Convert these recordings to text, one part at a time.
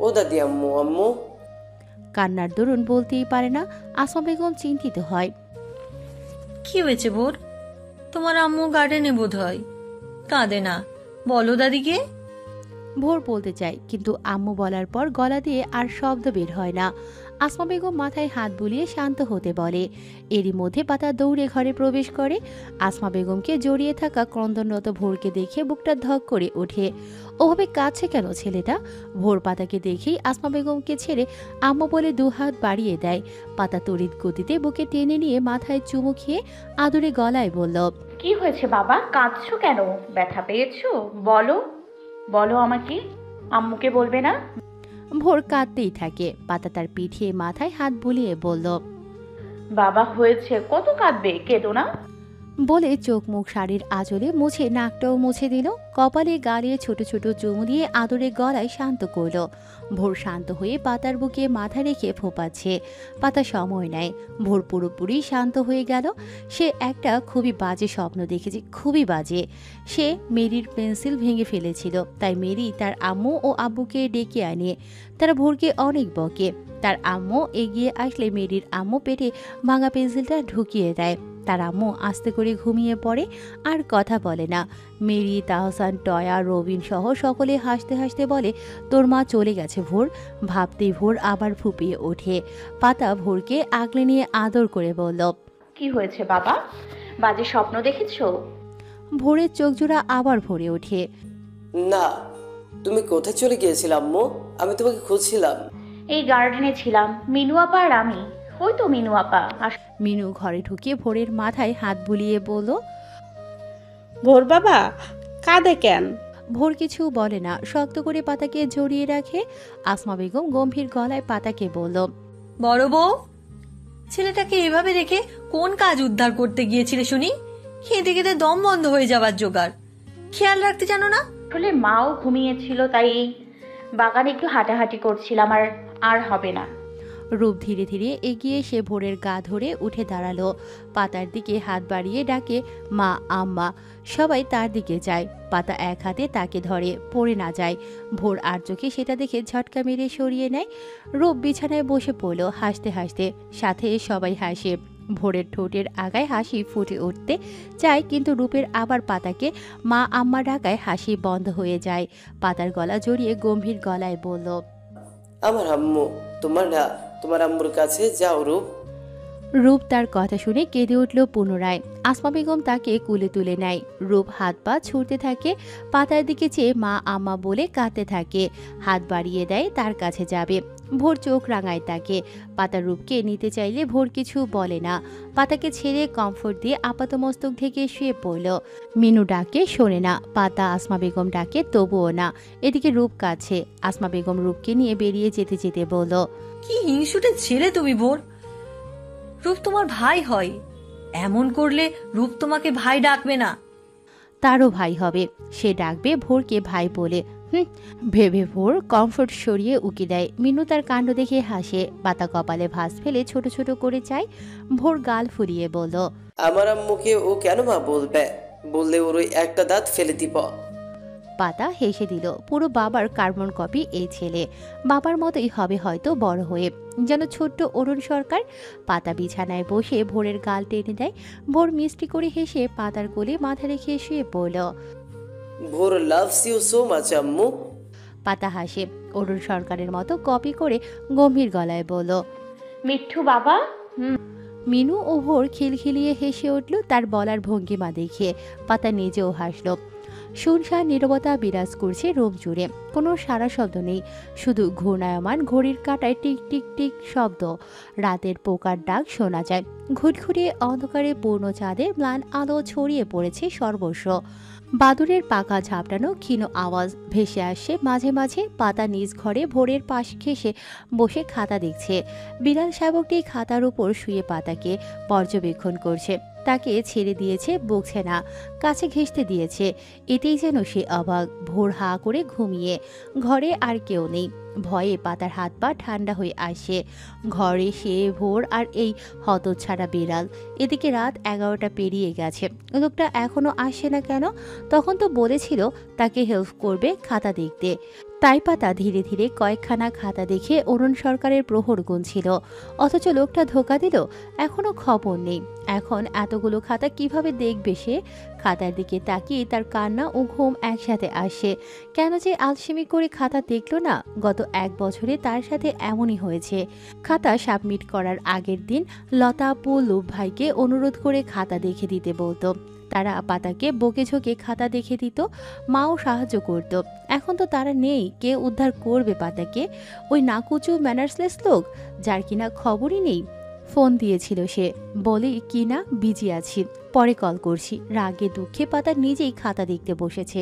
ও দাদি আম্মু আম্মু। কান্নার দরুন বলতেই পারে না। আসমা বেগম চিন্তিত হয়। কি হয়েছে বোর? তোমার আম্মু গার্ডেনে বোধ হয়, কাঁদে না, বলো দাদিকে। ভোর বলতে চায়, কিন্তু আম্মু বলার পর গলা দিয়ে আর শব্দ বের হয় না। আসমা বেগম মাথায় হাত বুলিয়ে শান্ত হতে বলে। এরই মধ্যে পাতা দৌড়ে ঘরে প্রবেশ করে। আসমা বেগমকে জড়িয়ে থাকা ক্রন্দনরত ভোরকে দেখে বুকটা ধক করে ওঠে। ওভাবে কাঁদছে কেন ছেলেটা? ভোর পাতাকে দেখেই আসমা বেগমকে ছেড়ে আম্মু বলে দুহাত বাড়িয়ে দেয়। পাতা তড়িৎ গতিতে বুকে টেনে নিয়ে মাথায় চুমু খেয়ে আদুরে গলায় বলল, কি হয়েছে বাবা, কাঁদছো কেন? ব্যথা পেয়েছো? বলো বলো আমাকে, আম্মুকে বলবে না? ভোর কাঁদতেই থাকে। পাতা তার পিঠে মাথায় হাত বুলিয়ে বলল, বাবা হয়েছে, কত কাঁদবে, কেঁদো না। বলে চোখ মুখ শাড়ির আঁচলে মুছে নাকটাও মুছে দিল। কপালে গালে ছোট ছোট চুমু দিয়ে আদরে গলায় শান্ত করল। ভোর শান্ত হয়ে পাতার বুকে মাথা রেখে ফোঁপাচ্ছে। পাতা সময় নেয়। ভোর পুরোপুরি শান্ত হয়ে গেল। সে একটা খুবই বাজে স্বপ্ন দেখেছে, খুবই বাজে। সে মেরির পেন্সিল ভেঙে ফেলেছিল, তাই মেরি তার আম্মু ও আব্বুকে ডেকে আনে। তারা ভোরকে অনেক বকে। তার আম্মু এগিয়ে আসলে মেরির আম্মু পেটে ভাঙা পেন্সিলটা ঢুকিয়ে দেয়। তার আম্মু আস্তে করে ঘুমিয়ে পড়ে, আর কথা বলে না। মেরি, তাহসান, টয়া, রবিন সহ সকলে হাসতে হাসতে বলে, তোর মা চলে গেছে ভোর। ভাবতেই ভোর আবার ফুপিয়ে ওঠে। পাতা ভোরকে আগলে নিয়ে আদর করে বলল, কি হয়েছে বাবা, বাজে স্বপ্ন দেখেছো? ভোরের চোখজোড়া আবার ভরে ওঠে। না, তুমি কোথায় চলে গিয়েছিলে আম্মু? আমি তোমাকে খুঁজছিলাম। এই গার্ডেনে ছিলাম, মিনু আপা আর আমি। ওই তো মিনু আপা। মিনু ঘরে ঢুকে ভোরের মাথায় হাত বুলিয়ে বলল, ভোর বাবা কাঁদে কেন? ভোর কিছু বলে না, শক্ত করে পাতাকে জড়িয়ে রাখে। আসমা বেগম গম্ভীর গলায় পাতাকে বলল, বড় বউ, ছেলেটাকে এভাবে রেখে কোন কাজ উদ্ধার করতে গিয়েছিলে শুনি? খেতে খেতে দম বন্ধ হয়ে যাবার জোগাড়, খেয়াল রাখতে জানো না? আসলে মাও ঘুমিয়েছিল, তাই বাগানে একটু হাঁটাহাঁটি করছিলাম। আর আর হবে না। রূপ ধীরে ধীরে এগিয়ে এসে ভোরের গা ধরে উঠে দাঁড়ালো। পাতার দিকে হাত বাড়িয়ে ডাকে, মা, আম্মা। সবাই তার দিকে যায়। পাতা এক হাতে তাকে ধরে, পড়ে না যায়। ভোর আর চোখে সেটা দেখে ঝটকা মেরে সরিয়ে নেয়। রূপ বিছানায় বসে পড়ল হাসতে হাসতে। সাথে সবাই হাসে। ভোরের ঠোঁটের আগায় হাসি ফুটে উঠতে চায়, কিন্তু রূপের আবার পাতাকে মা, আম্মা ডাকায় হাসি বন্ধ হয়ে যায়। পাতার গলা জড়িয়ে গম্ভীর গলায় বলল, আমার আম্মু, তোমার না, তোমার আম্মুর কাছে যাও রূপ। রূপ তার কথা শুনে কেঁদে উঠল পুনরায়। আসমা বেগম তাকে কুলে তুলে নেয়। রূপ হাত পা ছুটতে থাকে। পাতার দিকে চেয়ে মা, আম্মা বলে কাঁদতে থাকে। হাত বাড়িয়ে দেয় তার কাছে যাবে। ভোর চোখ রাঙায় তাকে। পাতা রূপকে নিতে চাইলে ভোর কিছু বলে না। পাতাকে ছেড়ে কমফোর্ট দিয়ে আপাতমস্তক থেকে শুয়ে পড়ল। মিনু ডাকে শোনে না। পাতা আসমা বেগম ডাকে তবুও না। এদিকে রূপ কাছে। আসমা বেগম রূপকে নিয়ে বেরিয়ে যেতে যেতে বলল, কি হিংসুটে ছেলে তুমি ভোর। রূপ তোমার ভাই হয়, এমন করলে রূপ তোমাকে ভাই ডাকবে না। তারও ভাই হবে, সে ডাকবে ভোরকে ভাই বলে। ভেবে ভোর কমফোর্ট সরিয়ে উকি দেয়। মিনু তার কাণ্ড দেখে হাসে। পাতা কপালে ভাঁজ ফেলে ছোট ছোট করে চায়। ভোর গাল ফুলিয়ে বলল, আমার আম্মুকে ও কেন মা বলবে? বললে ওর ওই একটা দাঁত ফেলে দিব। পাতা হেসে দিল। পুরো বাবার কার্বন কপি এই ছেলে। বাবার মতোই হবে হয়তো বড় হয়ে, যেন ছোট্ট অরুণ সরকার। পাতা বিছানায় বসে ভোরের গাল টেনে দেয়। ভোর মিষ্টি করে হেসে পাতার কোলে মাথা রেখে শুয়ে পড়ল। ভোর লাভস ইউ সো মাচ আম্মু। পাতা হাসে। অরুণ সরকারের মতো কপি করে গম্ভীর গলায় বলল, মিঠু বাবা। মিনু ও ভোর খিলখিলিয়ে হেসে উঠল তার বলার ভঙ্গিমা দেখে। পাতা নিজেও হাসল। শুনশান নীরবতা বিরাজ করছে রুম জুড়ে। কোনো সারা শব্দ নেই, শুধু ঘূর্ণায়মান ঘড়ির কাঁটায় টিক টিক টিক শব্দ। রাতের পোকার ডাক শোনা যায়। ঘুটঘুরিয়ে অন্ধকারে পূর্ণ চাঁদের ম্লান আলো ছড়িয়ে পড়েছে সর্বস্ব। বাদুরের পাখা ঝাপটানো ক্ষীণ আওয়াজ ভেসে আসছে মাঝে মাঝে। পাতা নিজ ঘরে ভোরের পাশ ঘেঁষে বসে খাতা দেখছে। বিড়াল শাবকটি খাতার উপর শুয়ে পাতাকে পর্যবেক্ষণ করছে। তাকে ছেড়ে দিয়েছে, বকছে না, কাছে ঘেঁষতে দিয়েছে। এতেই যেন সে অবাক। ভোর হা করে ঘুমিয়ে। ঘরে আর কেউ নেই। ভয়ে পাতার হাত পা ঠান্ডা হয়ে আসে। ঘরে সে, ভোর আর এই হতচ্ছাড়া বিড়াল। এদিকে রাত 11টা পেরিয়ে গেছে। লোকটা এখনো আসে না কেন? তখন তো বলেছিল তাকে হেল্প করবে খাতা দেখতে। তাই পাতা ধীরে ধীরে কয়েকখানা খাতা দেখে অরুণ সরকারের প্রহর গুনছিল। অথচ লোকটা ধোকা দিল, এখনো খবর নেই। এখন এতগুলো খাতা কিভাবে দেখবে সে? খাতার দিকে তাকিয়ে তার কান্না ও ঘুম একসাথে আসে। কেন যে আলসেমি করে খাতা দেখলো না? গত 1 বছরে তার সাথে এমনই হয়েছে। খাতা সাবমিট করার আগের দিন লতা আপু লুপ ভাইকে অনুরোধ করে খাতা দেখে দিতে বলতো। তারা পাতাকে বকে ঝোঁকে খাতা দেখে দিত, মাও সাহায্য করত। এখন তো তারা নেই, কে উদ্ধার করবে পাতাকে? ওই নাকুচু ম্যানার্সলেস লোক, যার কিনা খবরই নেই। ফোন দিয়েছিল সে, বলে কিনা বিজি আছি, পরে কল করছি। রাগে দুঃখে পাতা নিজেই খাতা দেখতে বসেছে।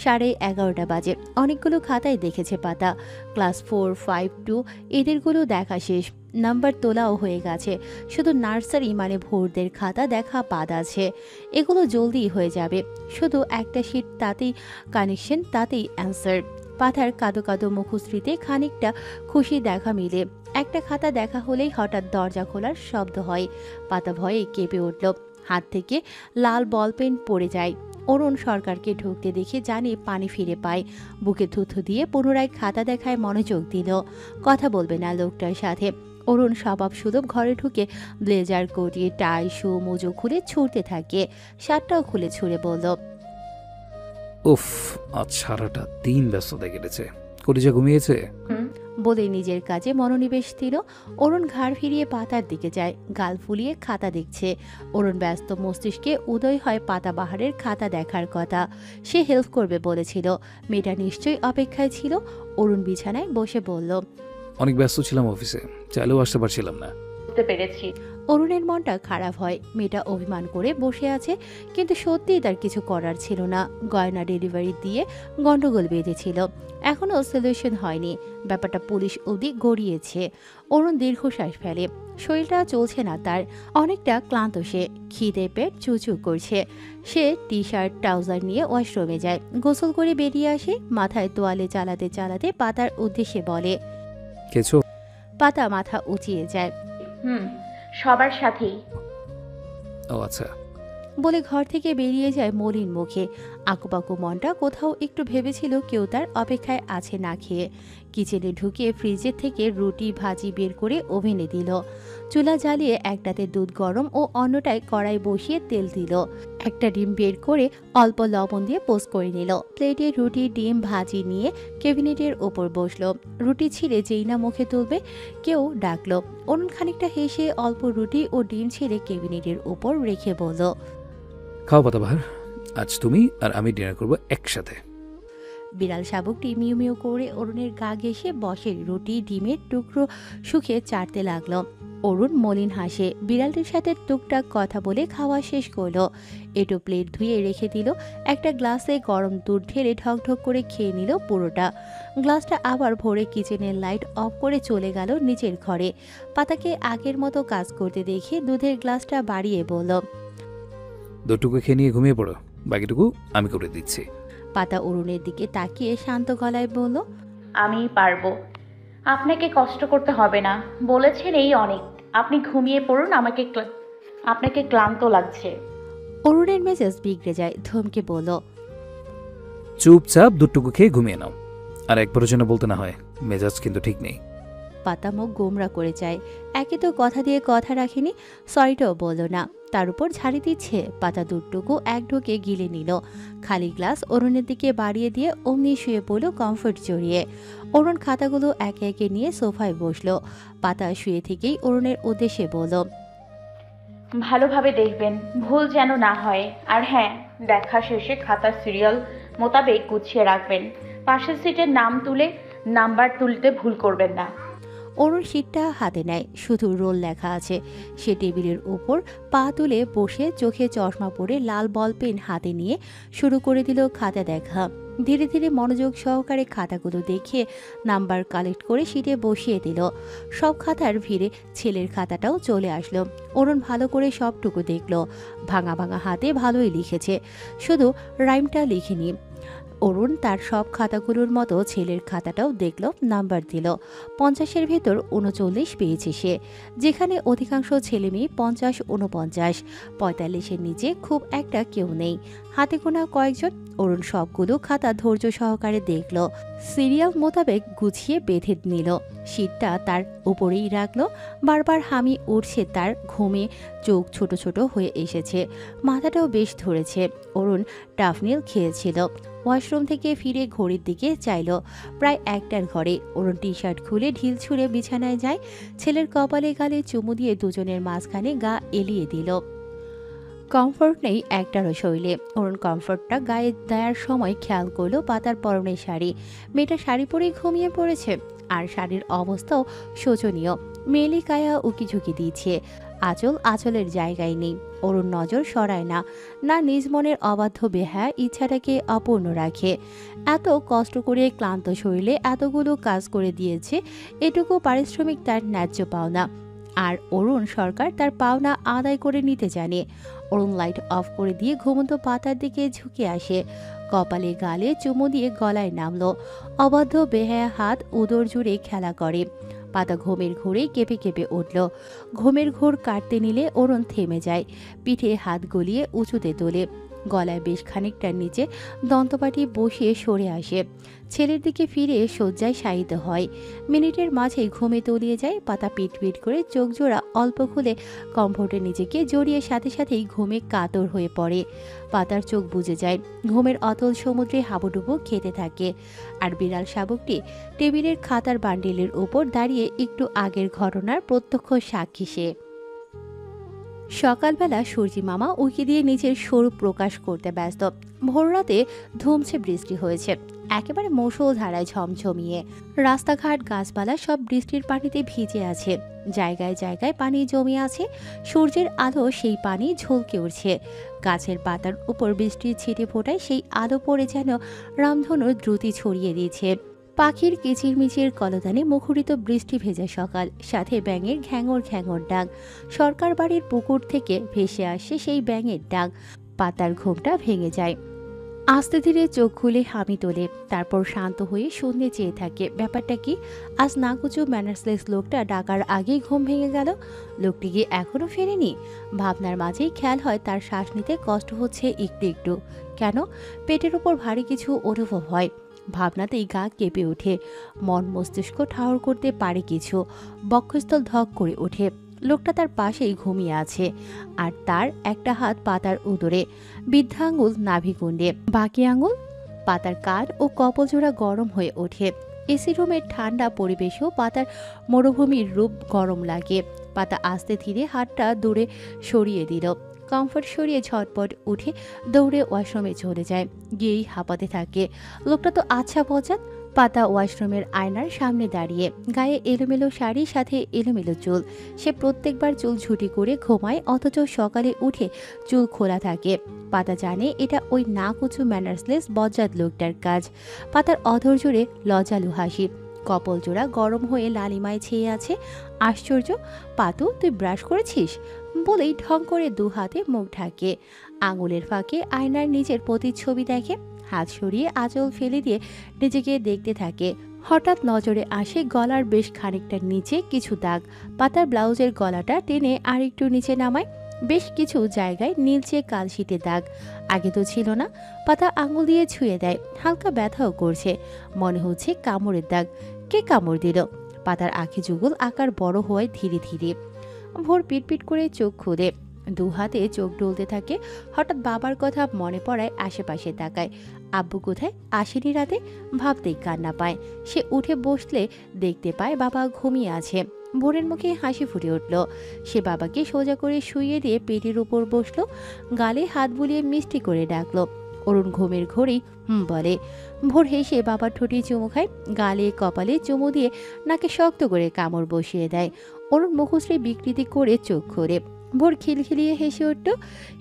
11:30 বাজে। অনেকগুলো খাতাই দেখেছে পাতা। ক্লাস 4, 5, 2 এদেরগুলো দেখা শেষ, নাম্বার তোলাও হয়ে গেছে। শুধু নার্সারি মানে ভোরদের খাতা দেখা বাদ আছে। এগুলো জলদি হয়ে যাবে। শুধু একটা শিট, তাতেই কানেকশন, তাতেই অ্যান্সার। পাতার কাদো কাদো মুখশ্রীতে খানিকটা খুশি দেখা মিলে। একটা খাতা দেখা হলেই হঠাৎ দরজা খোলার শব্দ হয়। পাতা ভয়ে কেঁপে উঠল, হাত থেকে লাল বল পেন পড়ে যায়। অরুণ সরকারকে ঢুকতে দেখে জানে পানি ফিরে পায়। বুকে থুথু দিয়ে পুনরায় খাতা দেখায় মনোযোগ দিল। কথা বলবে না লোকটার সাথে। অরুণ স্বভাব সুলভ ঘরে ঢুকে ব্লেজার, কোটি, টাই, শু, মোজো খুলে ছুঁড়তে থাকে। শার্টটাও খুলে ছুঁড়ে বলল, উফ, আজ সারাটা দিন ব্যস্ততা কেটেছে। কলিজা ঘুমিয়েছে? বলে নিজের কাজে মনোনিবেশ দিল। অরুণ ঘাড় ফিরিয়ে পাতার দিকে যায়, গাল ফুলিয়ে খাতা দেখছে। অরুণ ব্যস্ত মস্তিষ্কে উদয় হয় পাতা বাহারের খাতা দেখার কথা। সে হেল্প করবে বলেছিল, মেয়েটা নিশ্চয়ই অপেক্ষায় ছিল। অরুণ বিছানায় বসে বলল, অনেক ব্যস্ত ছিলাম অফিসে, চাইলেও আসতে পারছিলাম না। বুঝতে পেরেছি। অরুণের মনটা খারাপ হয়। মেয়েটা অভিমান করে বসে আছে, কিন্তু সত্যিই তার কিছু করার ছিল না। গয়না ডেলিভারি দিয়ে গন্ডগোল বেঁধেছিল, এখনো সলিউশন হয়নি। ব্যাপারটা পুলিশ অবধি গড়িয়েছে। অরুণ দীর্ঘশ্বাস ফেলে। শরীরটা চলছে না তার, অনেকটা ক্লান্ত সে। খিদে পেট চুচু করছে। সে টি শার্ট ট্রাউজার নিয়ে ওয়াশরুমে যায়, গোসল করে বেরিয়ে আসে। মাথায় তোয়ালে চালাতে চালাতে পাতার উদ্দেশ্যে বলে, খেয়েছো? পাতা মাথা উঁচিয়ে যায়, সবার সাথেই। ও আচ্ছা। বলে ঘর থেকে বেরিয়ে যায় মলিন মুখে। আঁকুপাকু মনটা কোথাও একটু ভেবেছিল কেউ তার অপেক্ষায় আছে না খেয়ে। কিচেনে ঢুকে ফ্রিজের থেকে রুটি ভাজি বের করে ওভেনে দিল। চুলা জ্বালিয়ে একটাতে দুধ গরম ও অন্যটায় কড়াই বসিয়ে তেল দিল। একটা ডিম বের করে অল্প লবণ দিয়ে পোস্ট করে নিল। প্লেটে রুটি ডিম ভাজি নিয়ে ক্যাবিনেটের ওপর বসলো। রুটি ছিঁড়ে যেই না মুখে তুলবে কেউ ডাকলো। অরুণ খানিকটা হেসে অল্প রুটি ও ডিম ছিঁড়ে ক্যাবিনেটের ওপর রেখে বলল, খাও পাতাবাহার, আজ তুমি আর আমি ডিনার করবো একসাথে। বিড়াল শাবকটি মিউ মিউ করে অরুণের গা ঘেঁষে বসে রুটি ডিমের টুকরো শুকিয়ে চাটতে লাগলো। অরুণ মলিন হাসে। বিড়ালটির সাথে টুকটাক কথা বলে খাওয়া শেষ করলো। এটো প্লেট ধুয়ে রেখে দিল। একটা গ্লাসে গরম দুধ ঢেলে ঢকঢক করে খেয়ে নিল পুরোটা। গ্লাসটা আবার ভরে কিচেনের লাইট অফ করে চলে গেল নিজের ঘরে। পাতাকে আগের মতো কাজ করতে দেখে দুধের গ্লাসটা বাড়িয়ে বলল, দুটুকু খেয়ে নিয়ে ঘুমিয়ে পড়ো, বাকিটুকু আমি করে দিচ্ছি। পাতা অরুণের দিকে তাকিয়ে শান্ত গলায় বলল, আমি পারবো, আপনাকে কষ্ট করতে হবে না। বলেছেন এই অনেক, আপনি ঘুমিয়ে পড়ুন, আপনাকে ক্লান্ত লাগছে। অরুণের মেজাজ বিগড়ে যায়, ধমকে বলল, চুপচাপ দুটুকু খেয়ে ঘুমিয়ে নাও, আর একবারের জন্য বলতে না হয় মেজাজ কিন্তু ঠিক নেই। পাতা মুখ গোমরা করে যায়। একে তো কথা দিয়ে কথা রাখেনি, সরিটাও বলল না, তার উপর ঝাড়ি দিচ্ছে। পাতা দুধটুকু এক ঢোকে গিলে নিল। খালি গ্লাস অরুণের দিকে বাড়িয়ে দিয়ে অমনি শুয়ে পড়ল কমফোর্ট জড়িয়ে। অরুণ খাতাগুলো একে একে নিয়ে সোফায় বসলো। পাতা শুয়ে থেকেই অরুণের উদ্দেশ্যে বলল, ভালোভাবে দেখবেন, ভুল যেন না হয়। আর হ্যাঁ, দেখা শেষে খাতার সিরিয়াল মোতাবেক গুছিয়ে রাখবেন। পাশের সিটের নাম্বার তুলতে ভুল করবেন না। অরুণ শীটটা হাতে নেয়, শুধু রোল লেখা আছে। সে টেবিলের উপর পা তুলে বসে চোখে চশমা পরে লাল বল পেন হাতে নিয়ে শুরু করে দিল খাতা দেখা। ধীরে ধীরে মনোযোগ সহকারে খাতাগুলো দেখে নাম্বার কালেক্ট করে শীটে বসিয়ে দিল। সব খাতার ভিড়ে ছেলের খাতাটাও চলে আসলো। অরুণ ভালো করে সবটুকু দেখল। ভাঙা ভাঙা হাতে ভালোই লিখেছে, শুধু রাইমটা লিখেনি। অরুণ তার সব খাতাগুলোর মতো ছেলের খাতাটাও দেখল, নাম্বার দিল। 50-এর ভেতর 39 পেয়েছে সে, যেখানে অধিকাংশ ছেলে মেয়ে 50, 49, 45-এর নিচে খুব একটা কেউ নেই, হাতে গোনা কয়েকজন। অরুণ সবগুলো খাতা ধৈর্য সহকারে দেখল, সিরিয়াল মোতাবেক গুছিয়ে বেঁধে নিল, শীটটা তার উপরেই রাখলো। বারবার হামি উঠছে তার, ঘুমে চোখ ছোট ছোট হয়ে এসেছে, মাথাটাও বেশ ধরেছে। অরুণ টাফনিল খেয়েছিল। ওয়াশরুম থেকে ফিরে ঘড়ির দিকে চাইল, প্রায় 1টার ঘরে। অরুণ টি শার্ট খুলে ঢিল ছুঁড়ে বিছানায় যায়, ছেলের কপালে গালে চুমু দিয়ে দুজনের মাঝখানে গা এলিয়ে দিল। কমফোর্ট নেই একটারও শরীরে। অরুণ কমফোর্টটা গায়ে দেওয়ার সময় খেয়াল করলো পাতার পরনে শাড়ি। মেয়েটা শাড়ি পরেই ঘুমিয়ে পড়েছে, আর শাড়ির অবস্থাও শোচনীয়, মেলি কায়া উকিঝুঁকি দিচ্ছে, আঁচলের জায়গায় নেই। অরুণ নজর সরায় না, না নিজ মনের অবাধ্য বেহায়া ইচ্ছাটাকে অপূর্ণ রাখে। এত কষ্ট করে ক্লান্ত শরীরে এতগুলো কাজ করে দিয়েছে, এটুকু পারিশ্রমিক তার ন্যায্য পাওনা। আর অরুণ সরকার তার পাওনা আদায় করে নিতে জানে। অরুণ লাইট অফ করে দিয়ে ঘুমন্ত পাতার দিকে ঝুঁকে আসে, কপালে গালে চুমু দিয়ে গলায় নামলো। অবাধ্য বেহায়া হাত উদর জুড়ে খেলা করে। পাতা ঘুমের ঘোরে কেঁপে কেঁপে উঠল। ঘুমের ঘোর কাটতে নিলে অরুণ থেমে যায়, পিঠে হাত গলিয়ে উঁচুতে তোলে, গলায় বেশ খানিকটার নিচে দন্তপাটি বসিয়ে সরে আসে, ছেলের দিকে ফিরে শয্যায় শায়িত হয়। মিনিটের মাঝেই ঘুমে তলিয়ে যায়। পাতা পিট পিট করে চোখ জোড়া অল্প খুলে কমফোর্টে নিজেকে জড়িয়ে সাথে সাথেই ঘুমে কাতর হয়ে পড়ে। পাতার চোখ বুজে যায়, ঘুমের অতল সমুদ্রে হাবুডুবু খেতে থাকে। আর বিড়াল শাবকটি টেবিলের খাতার বান্ডিলের উপর দাঁড়িয়ে একটু আগের ঘটনার প্রত্যক্ষ সাক্ষী সে। সকালবেলা সূর্যি মামা উঁকি দিয়ে নিজের স্বরূপ প্রকাশ করতে ব্যস্ত। ভোররাতে ধুমছে বৃষ্টি হয়েছে, একেবারে মুষলধারায় ঝমঝমিয়ে। রাস্তাঘাট গাছপালা সব বৃষ্টির পানিতে ভিজে আছে, জায়গায় জায়গায় পানি জমে আছে। সূর্যের আলো সেই পানি ঝলকে উঠছে, গাছের পাতার উপর বৃষ্টির ছিটে ফোটায় সেই আলো পড়ে যেন রামধনুর দ্রুতি ছড়িয়ে দিয়েছে। পাখির কিচিরমিচির কলতানে মুখরিত বৃষ্টি ভেজা সকাল, সাথে ব্যাঙের ঘ্যাঙর ঘ্যাঙর ডাক। সরকার বাড়ির পুকুর থেকে ভেসে আসে সেই ব্যাঙের ডাক। পাতার ঘুমটা ভেঙে যায়, আস্তে ধীরে চোখ খুলে হামি তোলে, তারপর শান্ত হয়ে শূন্যে চেয়ে থাকে। ব্যাপারটা কি? আজ নাকুচু ম্যানার্সলেস লোকটা ডাকার আগেই ঘুম ভেঙে গেল। লোকটি কি এখনো ফেরেনি? ভাবনার মাঝেই খেয়াল হয় তার শ্বাস নিতে কষ্ট হচ্ছে একটু একটু। কেন? পেটের উপর ভারী কিছু অনুভব হয়। ভাবনাতেই গা কেঁপে ওঠে, মন মস্তিষ্ক ঠাহর করতে পারে কিছু, বক্ষস্থল ধক করে ওঠে। লোকটা তার পাশেই ঘুমিয়ে আছে, আর তার একটা হাত পাতার উদরে, বৃদ্ধা আঙুল নাভিকুণ্ডে, বাকি আঙুল পাতার কান ও কপলজোড়া গরম হয়ে ওঠে। এসি রুমের ঠান্ডা পরিবেশেও পাতার মরুভূমির রূপ গরম লাগে। পাতা আস্তে ধীরে হাতটা দূরে সরিয়ে দিল, কমফোর্ট সরিয়ে ঝটপট উঠে দৌড়ে ওয়াশরুমে চলে যায়, গিয়েই হাঁপাতে থাকে। লোকটা তো আচ্ছা বজাত। পাতা ওয়াশরুমের আয়নার সামনে দাঁড়িয়ে, গায়ে এলোমেলো শাড়ি, সাথে এলোমেলো চুল। সে প্রত্যেকবার চুল ঝুটি করে ঘুমায়, অথচ সকালে উঠে চুল খোলা থাকে। পাতা জানে এটা ওই নাকুচু ম্যানার্সলেস বজ্জাত লোকটার কাজ। পাতার অধর জুড়ে লজালু হাসি, কপল জোড়া গরম হয়ে লালিমায় ছেয়ে আছে। আশ্চর্য, পাতু তুই ব্রাশ করেছিস? বলেই ঢং করে দু হাতে মুখ ঢাকে, আঙুলের ফাঁকে আয়নার নিজের প্রতিচ্ছবি দেখে। হাত সরিয়ে আঁচল ফেলে দিয়ে নিজেকে দেখতে থাকে। হঠাৎ নজরে আসে গলার বেশ খানিকটা নিচে কিছু দাগ। পাতার ব্লাউজের গলাটা টেনে আরেকটু নিচে নামায়, বেশ কিছু জায়গায় নীলচে কালশিটে দাগ, আগে তো ছিল না। পাতা আঙুল দিয়ে ছুঁয়ে দেয়, হালকা ব্যথাও করছে, মনে হচ্ছে কামড়ের দাগ। কে কামড় দিল? পাতার আঁখি যুগল আকার বড় হয় ধীরে ধীরে। ভোর পিটপিট করে চোখ খুলে, দু হাতে চোখ ডলতে থাকে। হঠাৎ বাবার কথা মনে পড়ায় আশেপাশে তাকায়। আব্বু কোথায়? আসেনি রাতে? ভাবতেই কান্না পায়। সে উঠে বসলে দেখতে পায় বাবা ঘুমিয়ে আছে। ভোরের মুখে হাসি ফুটে উঠল। সে বাবাকে সোজা করে শুইয়ে দিয়ে পেটের উপর বসলো, গালে হাত বুলিয়ে মিষ্টি করে ডাকলো। অরুণ ঘুমের ঘোরেই বলে। ভোর হেসে বাবার ঠোঁটে চুমু খায়, গালে কপালে চুমু দিয়ে নাকে শক্ত করে কামড় বসিয়ে দেয়। অরুণ মুখশ্রী বিকৃতি করে চোখ খোলে। ভোর খিলখিলিয়ে হেসে উঠল,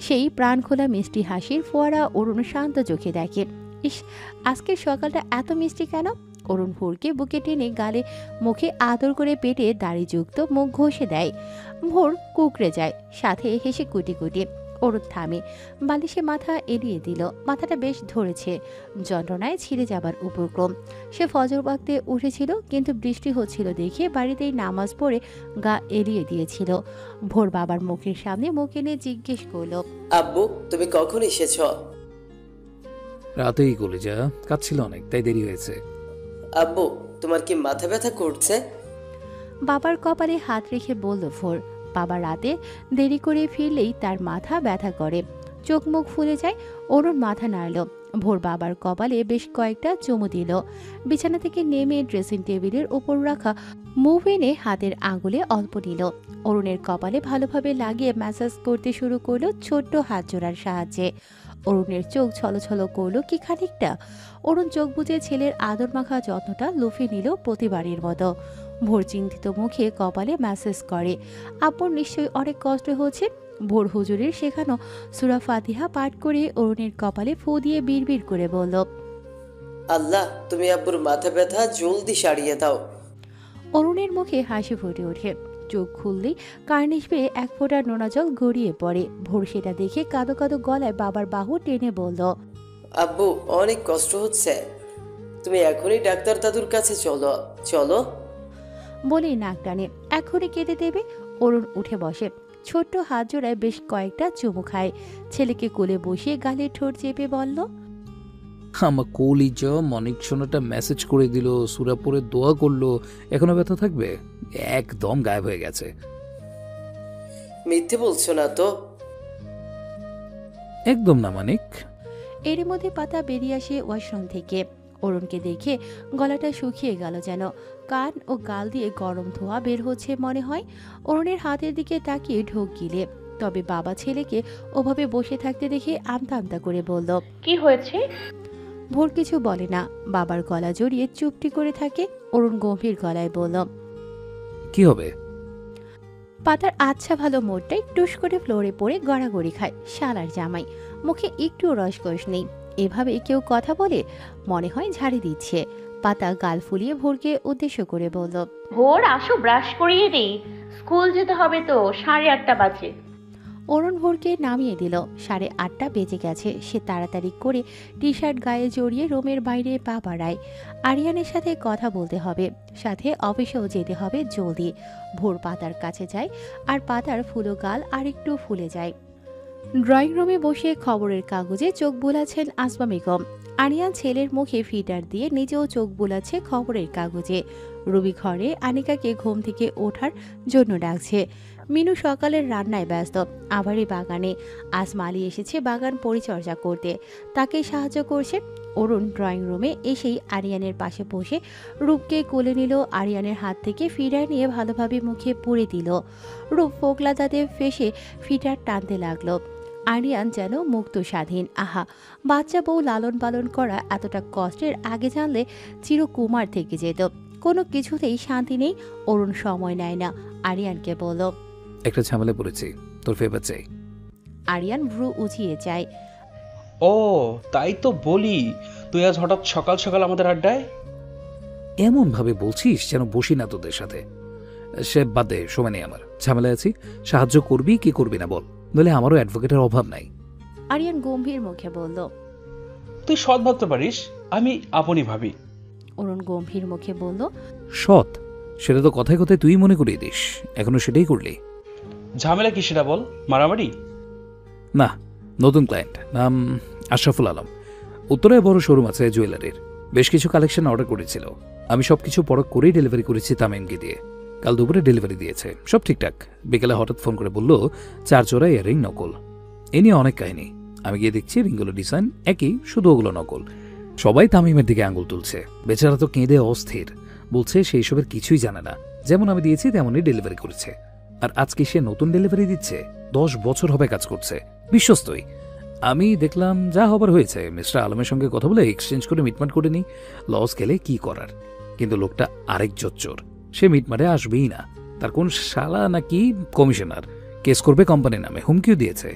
সেই প্রাণ খোলা মিষ্টি হাসির ফোয়ারা অরুণ শান্ত চোখে দেখে। ইস, আজকের সকালটা এত মিষ্টি কেন? অরুণ ভোরকে বুকে টেনে গালে মুখে আদর করে পেটে দাড়িযুক্ত মুখ ঘষে দেয়। ভোর কুকড়ে যায়, সাথে হেসে কুটি কুটি। অরুণ থামে, বালিশে মাথা এড়িয়ে দিল। মাথাটা বেশ ধরেছে, যন্ত্রণায় ছিঁড়ে যাবার উপক্রম। সে ফজর ওয়াক্তে উঠেছিল, কিন্তু বৃষ্টি হচ্ছিল দেখে বাড়িতেই নামাজ পড়ে গা এড়িয়ে দিয়েছিল। ভোর বাবার মুখের সামনে মুখ এনে জিজ্ঞেস করলো, আব্বু তুমি কখন এসেছ? রাতেই কলিজা কাঁদছিল অনেক, তাই দেরি হয়েছে। আব্বু তোমার কি মাথা ব্যথা করছে? বাবার কপালে হাত রেখে বলল ভোর। বাবা রাতে দেরি করে ফিরলেই তার মাথা ব্যথা করে, চোখ মুখ ফুলে যায়। অরুণ মাথা নাড়ল। ভোর বাবার কপালে বেশ কয়েকটা চুমু দিল। বিছানা থেকে নেমে ড্রেসিং টেবিলের উপর রাখা মুভ এনে হাতের আঙুলে অল্প নিল। অরুণের কপালে ভালোভাবে লাগিয়ে ম্যাসাজ করতে শুরু করলো ছোট্ট হাত জোড়ার সাহায্যে। অরুণের চোখ ছলছল করলো কি খানিকটা। অরুণ চোখ বুজে ছেলের আদর মাখা যত্নটা লুফে নিল প্রতিবারের মতো। ভোর চিন্তিত মুখে কপালে ম্যাসেজ করে। আব্বুর নিশ্চয়ই অনেক কষ্ট হচ্ছে। ভোর হুজুরের শেখানো সূরা ফাতিহা পাঠ করে অরুণের কপালে ফু দিয়ে বিড়বিড় করে বলল, আল্লাহ তুমি আব্বুর মাথা ব্যথা জলদি সারিয়ে দাও। অরুণের মুখে হাসি ফুটে ওঠে। চোখ খুললেই কার্নিশ বেয়ে এক ফোঁটা নোনা জল গড়িয়ে পড়ে। ভোর সেটা দেখে কাঁদো কাঁদো গলায় বাবার বাহু টেনে বলল, আব্বু অনেক কষ্ট হচ্ছে, তুমি এখনই ডাক্তার দাদুর কাছে চলো চলো। বলেই নাক টানে। এখনই কেঁদে দেবে। অরুণ উঠে বসে, ছোট্ট হাত জোড়ায় বেশ কয়েকটা চুমু খায়। ছেলেকে কোলে বসিয়ে গালে ঠোঁট চেপে বলল, আমার কলিজা মনিক সোনাটা মেসেজ করে দিল, সূরা পড়ে দোয়া করলো, এখনো ব্যথা থাকবে? একদম গায়েব হয়ে গেছে। মিথ্যে বলছো না তো? একদম না মানিক। এর মধ্যে পাতা বেরিয়ে আসে ওয়াশরুম থেকে। অরুণকে দেখে গলাটা শুকিয়ে গেল যেন। কান ও গাল দিয়ে গরম ধোঁয়া বের হচ্ছে মনে হয়। অরুণের হাতের দিকে তাকিয়ে ঢোক গিলে, তবে বাবা ছেলেকে ওভাবে বসে থাকতে দেখে আমতা আমতা করে বলল, কি হয়েছে? ভোর কিছু বলে না, বাবার গলা জড়িয়ে চুপটি করে থাকে। অরুণ গম্ভীর গলায় বলল, কি হবে? পাতার আচ্ছা ভালো মোড়টাই টুস করে ফ্লোরে পড়ে গড়াগড়ি খায়। শালার জামাই, মুখে একটু রসকস নেই। এভাবে কেউ কথা বলে মনে হয় ঝাড়ি দিচ্ছে। পাতা গাল ফুলিয়ে ভোরকে উদ্দেশ্য করে বলল, ভোর আসো, ব্রাশ করিয়ে দিই, স্কুল যেতে হবে তো, 8:30 বাজে। অরুণ ভোরকে নামিয়ে দিল। 8:30 বেজে গেছে। সে তাড়াতাড়ি করে টি শার্ট গায়ে জড়িয়ে রুমের বাইরে পা বাড়ায়। আরিয়ানের সাথে কথা বলতে হবে, সাথে অফিসেও যেতে হবে জলদি। ভোর পাতার কাছে যায়, আর পাতার ফুলো গাল আরেকটু ফুলে যায়। ড্রয়িং রুমে বসে খবরের কাগজে চোখ বুলাচ্ছেন আসমা বেগম। আরিয়ান ছেলের মুখে ফিটার দিয়ে নিজেও চোখ বুলাচ্ছে খবরের কাগজে। রবি ঘরে আনিকাকে ঘুম থেকে ওঠার জন্য ডাকছে। মিনু সকালের রান্নায় ব্যস্ত, আবারই বাগানে। আজ মালি এসেছে বাগান পরিচর্যা করতে, তাকে সাহায্য করছে। অরুণ ড্রয়িং রুমে এসেই আরিয়ানের পাশে বসে রূপকে কোলে নিল। আরিয়ানের হাত থেকে ফিডার নিয়ে ভালোভাবে মুখে পুড়ে দিল। রূপ ফোকলা দাঁতে ফেসে ফিডার টানতে লাগলো। আরিয়ান যেন মুক্ত স্বাধীন। আহা, বাচ্চা বউ লালন পালন করা এতটা কষ্টের আগে জানলে চিরকুমার থেকে যেত। কোনো কিছুতেই শান্তি নেই। অরুণ সময় নেয় না, আরিয়ানকে বলল, একটা ঝামেলা পড়েছি, তোর ফেভার চাই। আরিয়ান ভ্রু উঁচিয়ে যায়। ও তাই তো বলি, তুই আজ হঠাৎ সকাল সকাল আমাদের আড্ডায়? এমন ভাবে বলছিস যেন বসি না তোদের সাথে। সে বাদ দে, সময় নেই আমার, ঝামেলায় আছি। সাহায্য করবি কি করবি না বল, নইলে আমারও অ্যাডভোকেটের অভাব নাই। আরিয়ান গম্ভীর মুখে বলল, তুই সৎ ভাবতে পারিস, আমি আপনি ভাবি। অরুণ গম্ভীর মুখে বলল, সৎ? সেটা তো কথায় কথায় তুই মনে করিয়ে দিস, এখনো সেটাই করলি। ঝামেলা কি সেটা বল? মারামারি? না, নতুন ক্লায়েন্ট, নাম আশরাফুল আলম। উত্তরে বড় শোরুম আছে জুয়েলারির, বেশ কিছু কালেকশন অর্ডার করেছিল। আমি সবকিছু পরখ করেই ডেলিভারি করেছি তামিমকে দিয়ে। কাল দুপুরে ডেলিভারি দিয়েছে, সব ঠিকঠাক। বিকেলে হঠাৎ ফোন করে বলল 4 জোড়া ইয়ারিং নকল। এ নিয়ে অনেক কাহিনী। আমি গিয়ে দেখছি রিংগুলো ডিজাইন একই, শুধু ওগুলো নকল। সবাই তামিমের দিকে আঙুল তুলছে। বেচারা তো কেঁদে অস্থির, বলছে সেই সবের কিছুই জানে না, যেমন আমি দিয়েছি তেমনই ডেলিভারি করেছে। আর আজকে সে নতুন ডেলিভারি দিচ্ছে। 10 বছর হবে কাজ করছে, বিশ্বস্তই। আমি দেখলাম যা হবার হয়েছে, মিস্টার আলমের সঙ্গে কথা বলে এক্সচেঞ্জ করে মিটমাট করে নি। লস গেলে কি করার। কিন্তু লোকটা আরেক জচ্চোর, সে মিটমাটে আসবেই না। তার কোন শালা নাকি কমিশনার, কেস করবে কোম্পানির নামে, হুমকিও দিয়েছে।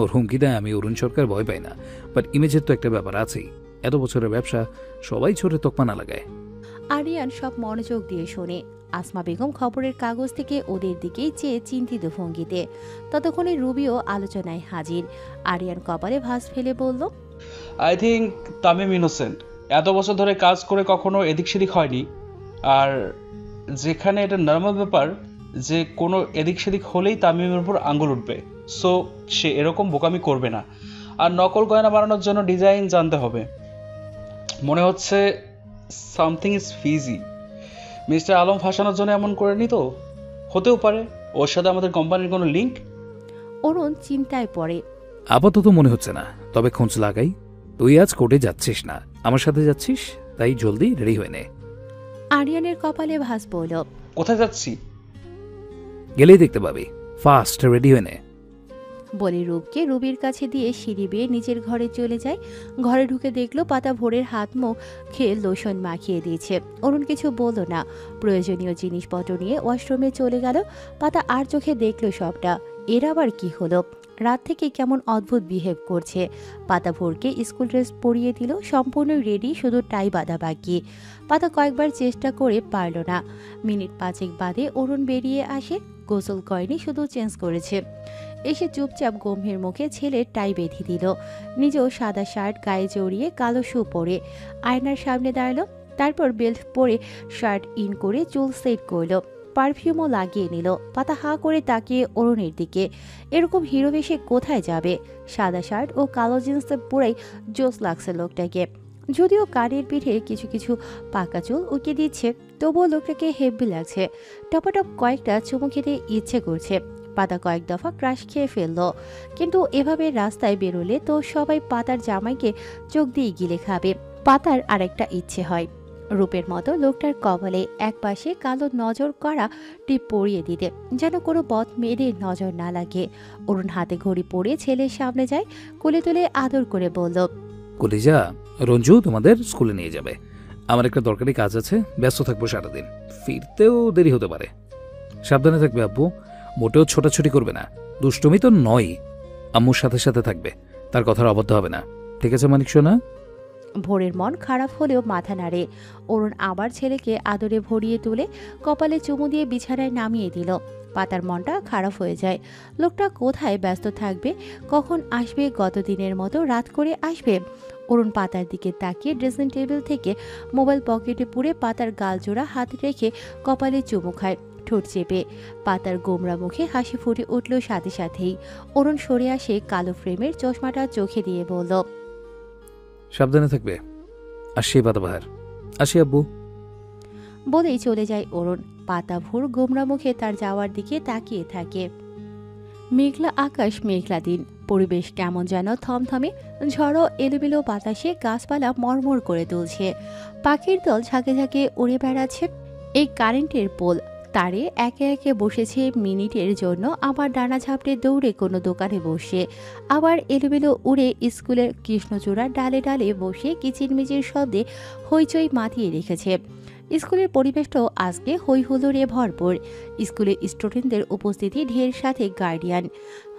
ওর হুমকিতে আমি অরুণ সরকার ভয় পাই না, বাট ইমেজের তো একটা ব্যাপার আছেই। এত বছরের ব্যবসা, সবাই ছোটে তকমা না লাগায়। আরিয়ান সব মনোযোগ দিয়ে শোনে। আসমা বেগম খবরের কাগজ থেকে ওদের দিকেই চেয়ে চিন্তিত ভঙ্গিতে। ততক্ষণে রুবিও আলোচনায় হাজির। আরিয়ান কপালে ভাঁজ ফেলে বলল, আই থিঙ্ক তামিম ইনোসেন্ট। এত বছর ধরে কাজ করে কখনো এদিক সেদিক হয়নি। আর যেখানে এটা নর্মাল ব্যাপার যে কোনো এদিক সেদিক হলেই তামিমের উপর আঙ্গুল উঠবে, সো সে এরকম বোকামি করবে না। আর নকল গয়না বানানোর জন্য ডিজাইন জানতে হবে। মনে হচ্ছে something is fishy. Mister Alam ফাঁসানোর জন্য এমন করেনি তো? হতেও পারে ওর সাথে আমাদের কোম্পানির কোনো লিঙ্ক। অরুণ চিন্তায় পড়ে। আপাতত মনে হচ্ছে না, তবে খোঁজ লাগাই। তুই আজ কোর্টে যাচ্ছিস না, আমার সাথে যাচ্ছিস, তাই জলদি রেডি হয়ে নে। আরিয়ানের কপালে ভাঁজ পড়ল। কোথায় যাচ্ছি? গেলেই দেখতে পাবি। ফাস্ট রেডি হয়ে নে। বলে রূপকে রুবির কাছে দিয়ে সিঁড়ি বেয়ে নিজের ঘরে চলে যায়। ঘরে ঢুকে দেখলো পাতা ভোরের হাত মুখ খেয়ে লোশন মাখিয়ে দিয়েছে। অরুণ কিছু বলল না, প্রয়োজনীয় জিনিসপত্র নিয়ে ওয়াশরুমে চলে গেল। পাতা আর চোখে দেখলো সবটা। এর আবার কি হলো? রাত থেকে কেমন অদ্ভুত বিহেভ করছে। পাতা ভোরকে স্কুল ড্রেস পরিয়ে দিল, সম্পূর্ণ রেডি, শুধু টাই বাঁধা বাকি। পাতা কয়েকবার চেষ্টা করে পারল না। মিনিট 5 বাদে অরুণ বেরিয়ে আসে। গোসল করেনি, শুধু চেঞ্জ করেছে। এসে চুপচাপ গম্ভীর মুখে ছেলের টাই বেঁধে দিল। নিজেও সাদা শার্ট গায়ে জড়িয়ে কালো শু পরে আয়নার সামনে দাঁড়ালো। তারপর বেল্ট পরে শার্ট ইন করে চুল সেট করলো, পারফিউমও লাগিয়ে নিল। পাতা হাঁ করে তাকিয়ে অরুণের দিকে। এরকম হিরো বেশে কোথায় যাবে? সাদা শার্ট ও কালো জিন্স পুরাই জোস লাগছে লোকটাকে। যদিও কানের পিঠে কিছু কিছু পাকা চুল উঁকে দিচ্ছে, তবুও লোকটাকে হেব্বি লাগছে। টপাটপ কয়েকটা চুমু খেতে ইচ্ছে করছে। পাতা কয়েক দফা ক্রাশ খেয়ে ফেলল। কিন্তু এভাবে রাস্তায় বেরোলে তো সবাই পাতার জামাইকে চোখ দিয়ে গিলে খাবে। পাতার আরেকটা ইচ্ছে হয় রূপের মতো লোকটার কপালে একপাশে কালো নজর করা টিপ পরিয়ে দিতে, যেন কোনো বদ মেয়েদের নজর না লাগে। অরুণ হাতে ঘড়ি পরে ছেলের সামনে যায়, কোলে তুলে আদর করে বলল, কলিজা, রঞ্জু তোমাদের স্কুলে নিয়ে যাবে। আমার একটা দরকারি কাজ আছে, ব্যস্ত থাকবো সারাদিন, ফিরতেও দেরি হতে পারে। সাবধানে থাকবে আব্বু, মোটেও ছোটাছুটি করবে না, দুষ্টুমি তো নয়। আম্মুর সাথে সাথে থাকবে, তার কথার অবদ্ধ হবে না, ঠিক আছে মানিক সোনা? ভোরের মন খারাপ হলেও মাথা নাড়ে। অরুণ আবার ছেলেকে আদরে ভরিয়ে তুলে কপালে চুমু দিয়ে বিছানায় নামিয়ে দিল। পাতার মনটা খারাপ হয়ে যায়। লোকটা কোথায় ব্যস্ত থাকবে, কখন আসবে, গতদিনের মতো রাত করে আসবে। অরুণ পাতার দিকে তাকিয়ে ড্রেসিং টেবিল থেকে মোবাইল পকেটে পুরে পাতার গালজোড়া হাত রেখে কপালে চুমু খায় ঠোঁট চেপে। পাতার গোমরা মুখে হাসি ফুটে উঠল সাথে সাথেই। অরুণ সরে আসে, কালো ফ্রেমের চশমাটা চোখে দিয়ে বলল, সাবধানে থাকবে। আসি পাতাবাহার, আসি আব্বু। বলেই চলে যায় অরুণ। পাতা ভোর গোমরা মুখে তার যাওয়ার দিকে তাকিয়ে থাকে। মেঘলা আকাশ, মেঘলা দিন, পরিবেশ কেমন যেন থমথমে। ঝড়ো এলোমেলো বাতাসে গাছপালা মরমর করে তুলছে। পাখির দল ঝাঁকে ঝাঁকে উড়ে বেড়াচ্ছে। এই কারেন্টের পোল তারে একে একে বসেছে মিনিটের জন্য, আবার ডানা ঝাপড়ে দৌড়ে কোনো দোকানে বসে, আবার এলোমেলো উড়ে স্কুলের কৃষ্ণচূড়ার ডালে ডালে বসে কিচিরমিচির শব্দে হইচই মাতিয়ে রেখেছে। স্কুলের পরিবেশটাও আজকে হই হুল্লোড়ে ভরপুর। স্কুলের স্টুডেন্টদের উপস্থিতি ঢের, সাথে গার্ডিয়ান।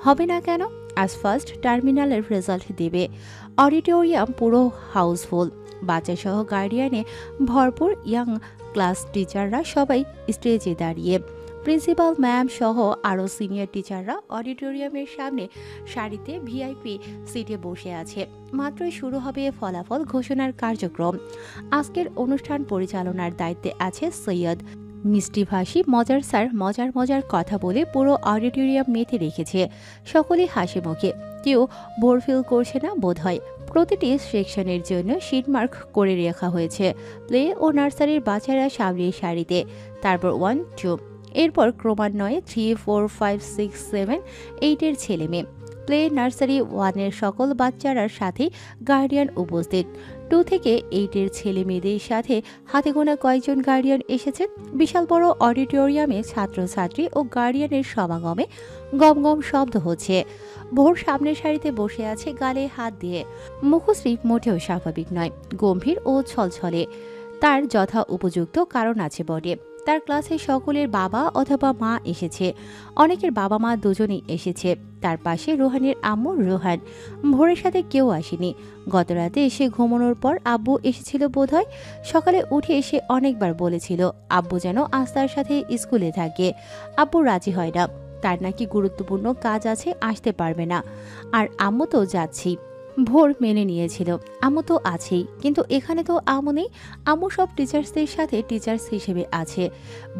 হবে না কেন? আজ ফার্স্ট টার্মিনালের রেজাল্ট দেবে। অডিটোরিয়াম পুরো হাউসফুল, বাচ্চাসহ গার্ডিয়ানে ভরপুর। ইয়াং ক্লাস টিচাররা সবাই স্টেজে দাঁড়িয়ে। প্রিন্সিপাল ম্যাম সহ আরও সিনিয়র টিচাররা অডিটোরিয়ামের সামনে সারিতে ভিআইপি সিটে বসে আছে। মাত্রই শুরু হবে ফলাফল ঘোষণার কার্যক্রম। আজকের অনুষ্ঠান পরিচালনার দায়িত্বে আছে সৈয়দ। মিষ্টিভাষী মজার স্যার মজার মজার কথা বলে পুরো অডিটোরিয়াম মেতে রেখেছে। সকলে হাসি মুখে, কেউ বোর ফিল করছে না বোধহয়। প্রতিটি সেকশনের জন্য শিটমার্ক করে রাখা হয়েছে। প্লে ও নার্সারির বাচ্চারা সামনের সারিতে, তারপর 1, 2, এরপর ক্রমান্বয়ে 3, 4, 5, 6, 7, 8 ছেলে মেয়ে। প্লে নার্সারি 1 সকল বাচ্চারার সাথে গার্ডিয়ান উপস্থিত। 2 থেকে 8 ছেলে মেয়েদের সাথে হাতে গোনা কয়েকজন গার্ডিয়ান এসেছেন। বিশাল বড় অডিটোরিয়ামে ছাত্রছাত্রী ও গার্ডিয়ানের সমাগমে গম গম শব্দ হচ্ছে। ভোর সামনের সারিতে বসে আছে, গালে হাত দিয়ে। মুখশ্রী মোটেও স্বাভাবিক নয়, গম্ভীর ও ছলছলে। তার যথা উপযুক্ত কারণ আছে বটে। তার ক্লাসে সকলের বাবা অথবা মা এসেছে, অনেকের বাবা মা দুজনেই এসেছে। তার পাশে রোহানের আম্মু রোহান। ভোরের সাথে কেউ আসেনি। গত রাতে এসে ঘুমানোর পর আব্বু এসেছিল বোধহয়। সকালে উঠে এসে অনেকবার বলেছিল আব্বু যেন আস্থার সাথে স্কুলে থাকে। আব্বু রাজি হয় না, তার নাকি গুরুত্বপূর্ণ কাজ আছে, আসতে পারবে না। আর আম্মু তো যাচ্ছি। ভোর মেনে নিয়েছিল, আম্মু তো আছেই, কিন্তু এখানে তো আম্মু নেই। আম্মু সব টিচার্সদের সাথে টিচার্স হিসেবে আছে,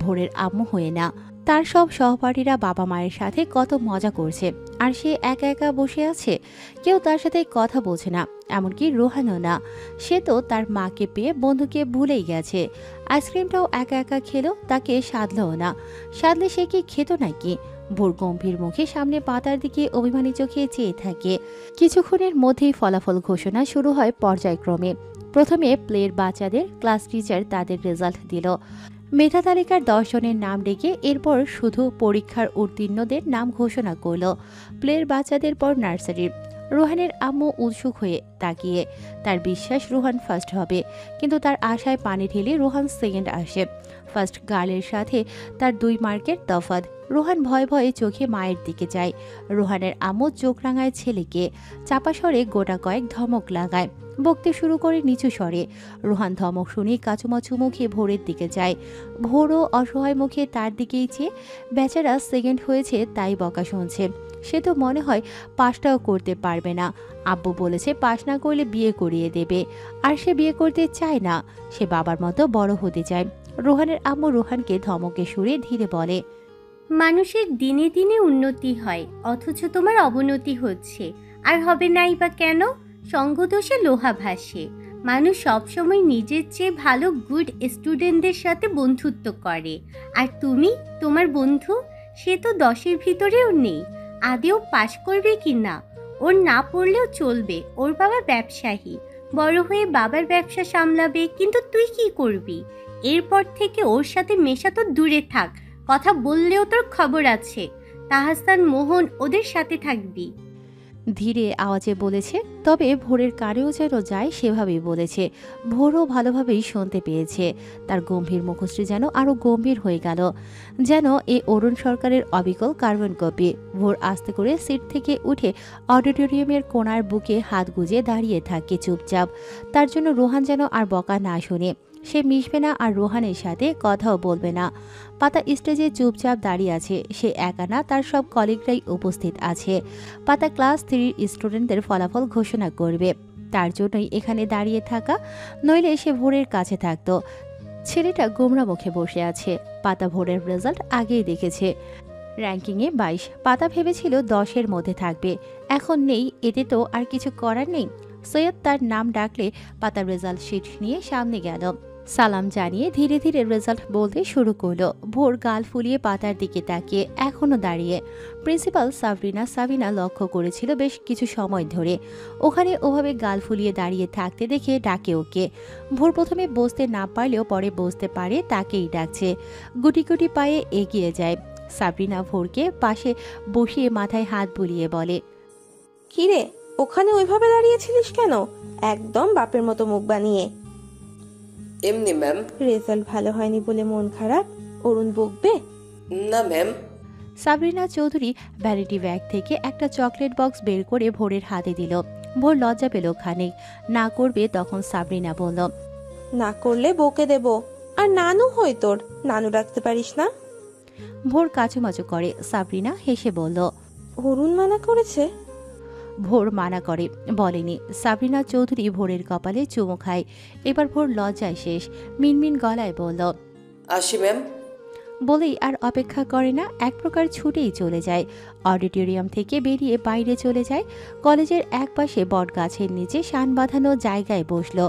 ভোরের আম্মু হয়ে না। তার সব সহপাঠীরা বাবা মায়ের সাথে কত মজা করছে, আর সে একা একা বসে আছে। কেউ তার সাথে কথা বলছে না, এমনকি রোহানও না। সে তো তার মাকে পেয়ে বন্ধুকে ভুলেই গেছে। আইসক্রিমটাও একা একা খেলো, তাকে সাধলও না। সাধলে সে কি খেত নাকি? ভোর গম্ভীর মুখে সামনে পাতার দিকে অভিমানী চোখে চেয়ে থাকে। কিছুক্ষণের মধ্যেই ফলাফল ঘোষণা শুরু হয় পর্যায়ক্রমে। প্রথমে প্লের বাচ্চাদের ক্লাস টিচার তাদের রেজাল্ট দিল। মেধা তালিকার 10 জনের নাম ডেকে এরপর শুধু পরীক্ষার উত্তীর্ণদের নাম ঘোষণা করল। প্লের বাচ্চাদের পর নার্সারির। রোহানের আম্মু উৎসুক হয়ে তাকিয়ে। তার বিশ্বাস রোহান ফার্স্ট হবে, কিন্তু তার আশায় পানি ঢেলে রোহান সেকেন্ড আসে। ফার্স্ট গার্লের সাথে তার 2 মার্কের তফাৎ। রোহান ভয়ে ভয়ে চোখে মায়ের দিকে যায়। রোহানের আম্মু চোখ রাঙায় ছেলেকে, চাপা স্বরে গোটা কয়েক ধমক লাগায়, বকতে শুরু করে নিচু স্বরে। রোহান ধমক শুনে কাচুমাচু মুখে ভোরের দিকে যায়। ভোরও অসহায় মুখে তার দিকেই চেয়ে, বেচারা সেকেন্ড হয়েছে তাই বকা শুনছে। সে তো মনে হয় পাশটাও করতে পারবে না। আব্বু বলেছে পাশ না করলে বিয়ে করিয়ে দেবে, আর সে বিয়ে করতে চায় না। সে বাবার মতো বড় হতে চায়। রোহানের আম্মু রোহানকে ধমকে সুরে ধীরে বলে, মানুষের দিনে দিনে উন্নতি হয়, অথচ তোমার অবনতি হচ্ছে। আর হবে নাই বা কেন? সঙ্গদোষে লোহা ভাসে। মানুষ সবসময় নিজের চেয়ে ভালো গুড স্টুডেন্টদের সাথে বন্ধুত্ব করে। আর তুমি, তোমার বন্ধু, সে তো 10-এর ভিতরেও নেই। আদেও পাশ করবে কি না? ওর না পড়লেও চলবে, ওর বাবা ব্যবসায়ী, বড় হয়ে বাবার ব্যবসা সামলাবে। কিন্তু তুই কি করবি? এরপর থেকে ওর সাথে মেশা তো দূরে থাক। কথা বললেও তোর খবর আছে। তাহসান, মোহন, ওদের সাথে থাকবি। ধীরে আওয়াজে বলেছে, তবে ভোরের কানেও যেন যায় সেভাবেই বলেছে। ভোরও ভালোভাবেই শুনতে পেয়েছে। তার গম্ভীর মুখশ্রী যেন আরো গম্ভীর হয়ে গেল, যেন এ অরুণ সরকারের অবিকল কার্বন কপি। ভোর আস্তে করে সিট থেকে উঠে অডিটোরিয়ামের কোণার বুকে হাত গুজে দাঁড়িয়ে থাকে চুপচাপ। তার জন্য রোহান যেন আর বকা না শুনে। সে মিশবে না আর রোহানের সাথে কথাও বলবে না। পাতা স্টেজে চুপচাপ দাঁড়িয়ে আছে। সে একা না, তার সব কলিগরাই উপস্থিত আছে। পাতা ক্লাস 3 স্টুডেন্টদের ফলাফল ঘোষণা করবে, তার জন্যই এখানে দাঁড়িয়ে থাকা, নইলে সে ভোরের কাছে থাকতো। ছেলেটা গোমরা মুখে বসে আছে। পাতা ভোরের রেজাল্ট আগেই দেখেছে, র্যাঙ্কিংয়ে 22। পাতা ভেবেছিল 10-এর মধ্যে থাকবে, এখন নেই। এতে তো আর কিছু করার নেই। সৈয়দ তার নাম ডাকলে পাতা রেজাল্ট শিট নিয়ে সামনে গেল। সালাম জানিয়ে ধীরে ধীরে রেজাল্ট বলতে শুরু করলো। ভোর গাল ফুলিয়ে পাতার দিকে তাকিয়ে এখনো দাঁড়িয়ে। প্রিন্সিপাল সাবিনা লক্ষ্য করেছিল বেশ কিছু সময় ধরে। ওখানে ওভাবে গাল ফুলিয়ে দাঁড়িয়ে থাকতে দেখে ডাকে ওকে। ভোর প্রথমে বসতে না পারলেও পরে বসতে পারে, তাকেই ডাকছে। গুটি গুটি পায়ে এগিয়ে যায়। সাবরিনা ভোরকে পাশে বসিয়ে মাথায় হাত বুলিয়ে বলে, কিরে, ওখানে ওইভাবে দাঁড়িয়েছিলিস কেন? একদম বাপের মতো মুখ বানিয়ে। এমনি ম্যাম। রেজাল্ট ভালো হয়নি বলে মন খারাপ? অরুণ বকবে? না ma'am. Sabrina Chowdhury vanity bag থেকে একটা চকলেট বক্স বের করে ভোরের হাতে দিল। ভোর লজ্জা পেল খানিক। না করবে তখন সাবরিনা বলল, না করলে বকে দেব। আর নানু হই তোর, নানু রাখতে পারিস না? ভোর কাচুমাচু করে। সাবরিনা হেসে বলল, অরুণ মানা করেছে? ভোর মানা করে, বলেনি। সাবরিনা চৌধুরী ভোরের কপালে চুমু খায়। এবার ভোর লজ্জায় শেষ, মিনমিন গলায় বলল, আসি ম্যাম। বলেই আর অপেক্ষা করে না, এক প্রকার ছুটেই চলে যায়। অডিটোরিয়াম থেকে বেরিয়ে বাইরে চলে যায়। কলেজের এক পাশে বট গাছের নিচে শান বাঁধানো জায়গায় বসলো।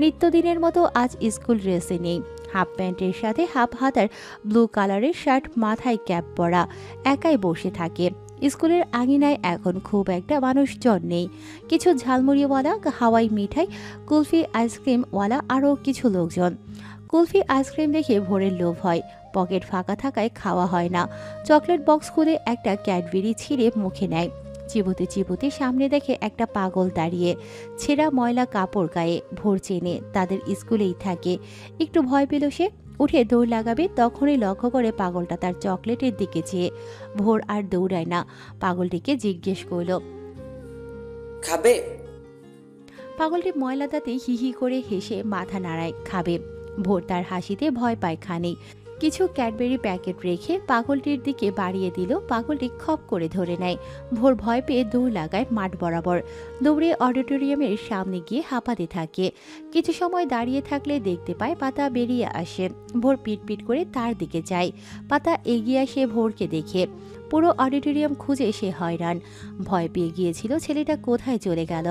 নিত্যদিনের মতো আজ স্কুল ড্রেসে নেই। হাফ প্যান্টের সাথে হাফ হাতার ব্লু কালারের শার্ট, মাথায় ক্যাপ পরা, একাই বসে থাকে। স্কুলের আঙিনায় এখন খুব একটা মানুষজন নেই। কিছু ঝালমুড়িওয়ালা, হাওয়াই মিঠাই, কুলফি আইসক্রিমওয়ালা, আরও কিছু লোকজন। কুলফি আইসক্রিম দেখে ভোরের লোভ হয়, পকেট ফাঁকা থাকায় খাওয়া হয় না। চকলেট বক্স খুলে একটা ক্যাডবেরি ছিঁড়ে মুখে নেয়। চিবুতে চিবুতে সামনে দেখে একটা পাগল দাঁড়িয়ে, ছেঁড়া ময়লা কাপড় গায়ে। ভোর চেনে, তাদের স্কুলেই থাকে। একটু ভয় পেল সে। উঠে দৌড় লাগাবে তখনই লক্ষ্য করে পাগলটা তার চকলেটের দিকে চেয়ে। ভোর আর দৌড়ায় না, পাগলটিকে জিজ্ঞেস করল। খাবে? পাগলটি ময়লা দাঁতে হি হি করে হেসে মাথা নাড়ায়, খাবে। ভোর তার হাসিতে ভয় পায় খানি। কিছু ক্যাডবেরি প্যাকেট রেখে পাগলটির দিকে বাড়িয়ে দিল। পাগলটি খপ করে ধরে নেয়। ভোর ভয় পেয়ে দৌড় লাগায় মাঠ বরাবর। দৌড়ে অডিটোরিয়ামের সামনে গিয়ে হাঁপাতে থাকে। কিছু সময় দাঁড়িয়ে থাকলে দেখতে পায় পাতা বেরিয়ে আসে। ভোর পিটপিট করে তার দিকে যায়। পাতা এগিয়ে আসে ভোরকে দেখে। পুরো অডিটোরিয়াম খুঁজে সে হয়রান। ভয় পেয়ে গিয়েছিল ছেলেটা কোথায় চলে গেল।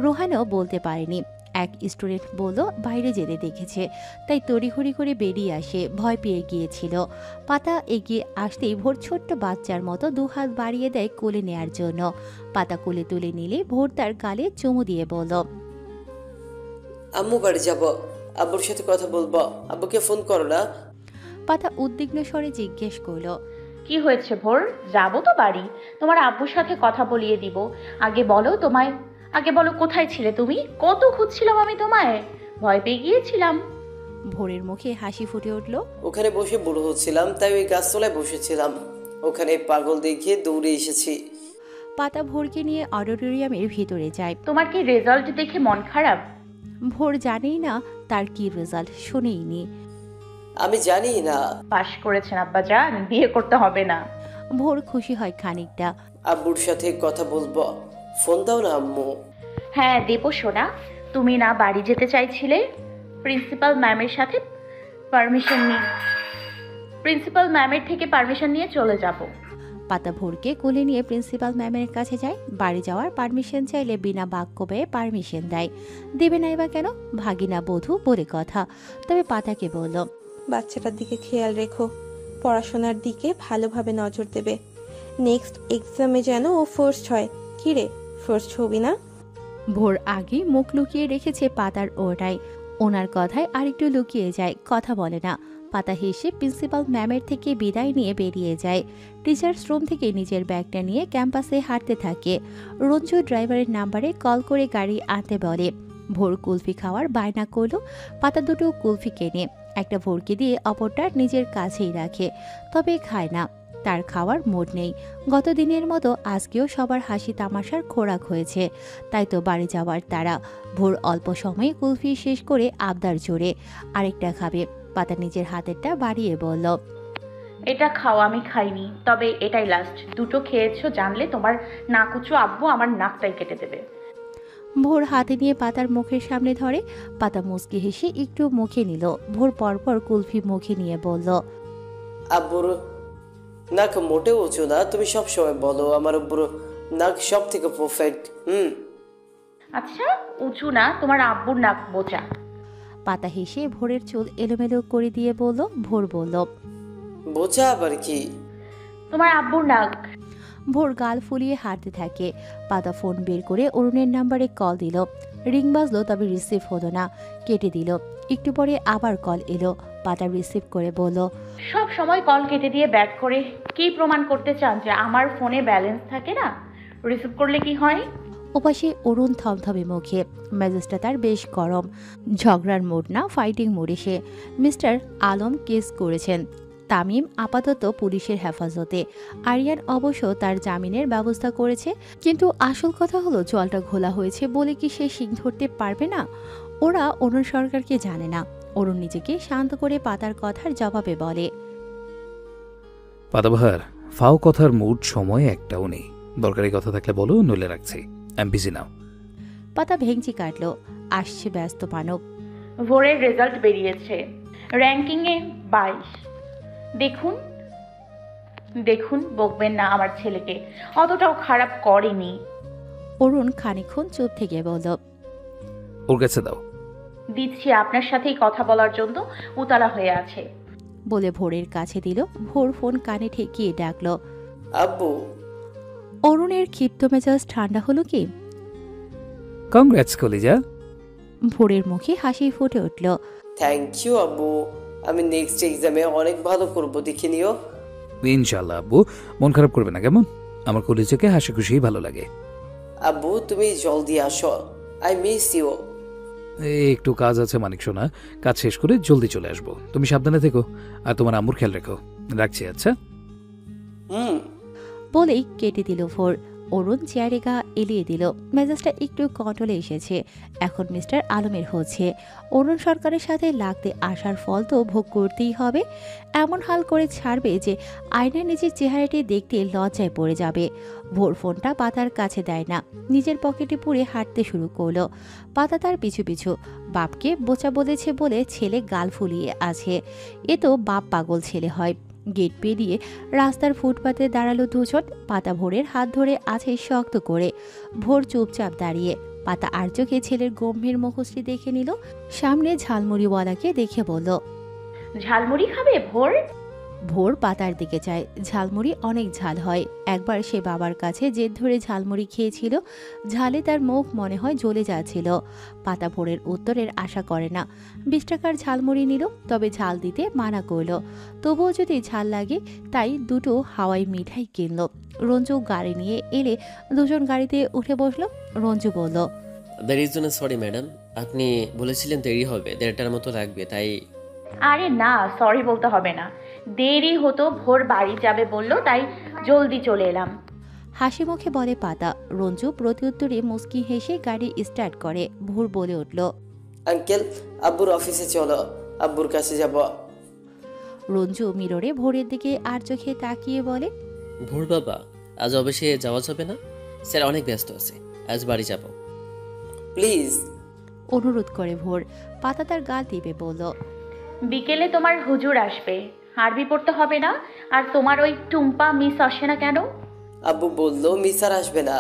রোহানও বলতে পারেনি। এক স্টুডেন্ট বলল বাইরে যেতে দেখেছে, তাই তড়িঘড়ি করে বেরিয়ে আসে, ভয় পেয়ে গিয়েছিল। পাতা এগিয়ে আসতেই ভোর ছোট্ট বাচ্চার মতো দুহাত বাড়িয়ে দেয় কোলে নেয়ার জন্য। পাতা কোলে তুলে নিলে ভোর তার গালে চুমু দিয়ে বলল, আম্মু বাড়ি যাব, আব্বুর সাথে কথা বলবো, আব্বুকে ফোন করো না। পাতা উদ্বিগ্ন স্বরে জিজ্ঞেস করলো, কি হয়েছে ভোর? যাবো তো বাড়ি, তোমার আব্বুর সাথে কথা বলিয়ে দিব। আগে বলো কোথায় ছিলে তুমি? কত খুঁজছিলাম আমি তোমায়, ভয় পেয়ে গিয়েছিলাম। ভোরের মুখে হাসি ফুটে উঠল। ওখানে বসে বুড়ো হচ্ছিলাম, তাই ওই গাছতলায় বসেছিলাম, ওখানে পাগল দেখিয়ে দৌড়ে এসেছি। পাতা ভোরকে নিয়ে অডিটোরিয়ামের ভিতরে যায়। তোমার কি রেজাল্ট দেখে মন খারাপ? ভোর জানেই না তার কি রেজাল্ট, শুনেইনি। আমি জানি না। পাশ করেছেন আব্বা জান, বিয়ে করতে হবে না। ভোর খুশি হয় খানিকটা। আব্বুর সাথে কথা বলবো, ফোন দাও না আম্মু। হ্যাঁ দেবো সোনা। তুমি না বাড়ি যেতে চাইছিলে? প্রিন্সিপাল ম্যামের থেকে পারমিশন নিয়ে চলে যাব। পাতা ভোরকে কোলে নিয়ে প্রিন্সিপাল ম্যামের কাছে যায়। বাড়ি যাওয়ার পারমিশন চাইলে বিনা বাক্য ব্যয়ে পারমিশন দেয়। দেবে নাই বা কেন, ভাগিনা বধূ বলে কথা। তবে পাতাকে বলল, বাচ্চাটার দিকে খেয়াল রেখো, পড়াশোনার দিকে ভালোভাবে নজর দেবে। নেক্সট এক্সামে যেন ও ফার্স্ট হয়। কি রে, ফার্স্ট হবি না? ভোর আগে মুখ লুকিয়ে রেখেছে পাতার ওড়ায়। ওনার কথায় আরেকটু লুকিয়ে যায়, কথা বলে না। পাতা হেসে প্রিন্সিপাল ম্যামের থেকে বিদায় নিয়ে বেরিয়ে যায়। টিচার্স রুম থেকে নিজের ব্যাগটা নিয়ে ক্যাম্পাসে হাঁটতে থাকে। রঞ্জু ড্রাইভারের নাম্বারে কল করে গাড়ি আনতে বলে। ভোর কুলফি খাওয়ার বায়না করল। পাতা দুটো কুলফি কেনে, একটা ভোরকে দিয়ে অপরটা নিজের কাছেই রাখে, তবে খায় না। তার খাওয়ার মুড নেই। গত দিনের মতো আজকেও সবার হাসি তামাশার খোরাক হয়েছে, তাই তো বাড়ি যাওয়ার তারা। ভোর অল্প সময়ে কুলফি শেষ করে আবদার জোরে আরেকটা খাবে। পাতা নিজের হাতেরটা বাড়িয়ে বলল, এটা খাও, আমি খাইনি, তবে এটাই লাস্ট। দুটো খেয়েছো জানলে তোমার নাকুচু আব্বু আমার নাকটাই কেটে দেবে। ভোর হাতে নিয়ে পাতার মুখের সামনে ধরে। পাতা মুচকি হেসে একটু মুখে নিল। ভোর পরপর কুলফি মুখে নিয়ে বলল, আব্বুর নাক মোটেও উঁচু না, তুমি সব সময় বলো আমার আব্বুর নাক সব থেকে পারফেক্ট। আচ্ছা উঁচু না, তোমার আব্বুর নাক বোচা। পাতা হেসে ভোরের চুল এলোমেলো করে দিয়ে বলল। ভোর বলল, বোঝা আবার কি? তোমার আব্বুর নাক। ভোর গাল ফুলিয়ে হাঁটতে থাকে। পাতা ফোন বের করে অরুণের নাম্বারে কল দিল। রিং বাজলো, তবে রিসিভ হলো না, কেটে দিল। একটু পরে আবার কল এলো। পাতা রিসিভ করে বলল, সব সময় কল কেটে দিয়ে ব্যাক করে কি প্রমাণ করতে চান যে আমার ফোনে ব্যালেন্স থাকে না? রিসিভ করলে কি হয়? ওপাশে অরুণ থমথমে মুখে। মেজাজটা তার বেশ গরম। ঝগড়ার মুড না, ফাইটিং মুডে সে। মিস্টার আলম কেস করেছেন। তামিম আপাতত পুলিশের হেফাজতে। আরিয়ান অবশ্য তার জামিনের ব্যবস্থা করেছে। কিন্তু আসল কথা হলো জলটা ঘোলা হয়েছে বলে কি সে শিং ধরতে পারবে না? ওরা অরুণ সরকারকে জানে না। অরুণ নিজেকে শান্ত করে পাতার কথার জবাবে বলে, পাতাবাহার, ফাও কথার মুড সময় একটাও নেই। দরকারি কথা থাকলে বলো, নইলে রাখছি। আমি বিজি নাও। পাতা ভেঙচি কাটল। আসছে ব্যস্ত মানব। ভোরের রেজাল্ট বেরিয়েছে, র্যাঙ্কিংয়ে 22। দেখুন বকবেন না আমার ছেলেকে, অতটাও খারাপ করেনি। অরুণ খানিকক্ষণ চুপ থেকে বলল, ওর কাছে দাও। দিচ্ছি, আপনার সাথেই কথা বলার জন্য উতলা হয়ে আছে। বলে ভোরের কাছে দিল। ভোর ফোন কানে ঠেকিয়ে ডাকল, আব্বু। অরুণের ক্ষিপ্ত মেজাজ ঠান্ডা হলো কি? কংগ্রেটস কলিজা। ভোরের মুখে হাসি ফুটে উঠল। থ্যাংক ইউ আব্বু, আমি নেক্সট এক্সামে অনেক ভালো করব, দেখে নিও। ইনশাল্লাহ আব্বু, মন খারাপ করবে না কেমন? আমার কলিজাকে হাসি খুশিই ভালো লাগে। আব্বু তুমি জলদি আসো, আই মিস ইউ। একটু কাজ আছে মানিক সোনা, কাজ শেষ করে জলদি চলে আসবো। তুমি সাবধানে থেকো আর তোমার আম্মুর খেয়াল রেখো। রাখছি, আচ্ছা। হুম। বলেই কেটে দিল ভোর। অরুণ চেয়ারে গা এলিয়ে দিল। মেজাজটা একটু কন্ট্রোলে এসেছে। এখন মিস্টার আলমের হচ্ছে। অরুণ সরকারের সাথে লাগতে আসার ফল তো ভোগ করতেই হবে। এমন হাল করে ছাড়বে যে আয়নার নিজের চেহারাটি দেখতে লজ্জায় পড়ে যাবে। ভোর ফোনটা পাতার কাছে দেয় না, নিজের পকেটে পুরে হাঁটতে শুরু করলো। পাতা তার পিছু পিছু। বাপকে বোচা বলেছে বলে ছেলে গাল ফুলিয়ে আছে। এ তো বাপ পাগল ছেলে হয়। গেট পেরিয়ে রাস্তার ফুটপাতে দাঁড়ালো দুজন। পাতা ভোরের হাত ধরে আছে শক্ত করে। ভোর চুপচাপ দাঁড়িয়ে। পাতা আর চোখে ছেলের গম্ভীর মুখশ্রী দেখে নিল। সামনে ঝালমুড়িওয়ালাকে দেখে বলল, ঝালমুড়ি খাবে ভোর? ভোর পাতার দিকে চায়। ঝালমুড়ি অনেক ঝাল হয়। একবার সে বাবার কাছে জেদ ধরে ঝালমুড়ি খেয়েছিল। ঝালে তার মুখ মনে হয় জ্বলে যাচ্ছিল। পাতা ভোরের উত্তরের আশা করে না। 20 টাকার ঝালমুড়ি নিল, তবে ঝাল দিতে মানা করল। তবুও যদি ঝাল লাগে তাই দুটো হাওয়াই মিঠাই কিনল। রঞ্জু গাড়ি নিয়ে এলে দুজন গাড়িতে উঠে বসলো। রঞ্জু বলল, দেরির জন্য সরি ম্যাডাম, আপনি বলেছিলেন দেরি হবে, 1:30টার মতো লাগবে, তাই। আরে না, সরি বলতে হবে না। দেরি হতো, ভোর বাড়ি যাবে বললো, তাই জলদি চলে এলাম। হাসি মুখে বলে পাতা। রঞ্জু প্রত্যুত্তরে মুস্কি হেসে গাড়ি স্টার্ট করে। ভোর বলে উঠল, আঙ্কেল, আব্বুর অফিসে চলো, আব্বুর কাছে যাব। রঞ্জু মিররে ভোরের দিকে আর চোখে তাকিয়ে বলে, ভোর বাবা, আজ অফিসে যাওয়া যাবে না? স্যার অনেক ব্যস্ত আছে, আজ বাড়ি যাব। প্লিজ। অনুরোধ করে ভোর। পাতা তার গাল টিপে বলল, বিকেলে তোমার হুজুর আসবে, আরবি পড়তে হবে না? আর তোমার ওই টুম্পা মিস আসে না কেন? আব্বু বললো মিস আর আসবে না।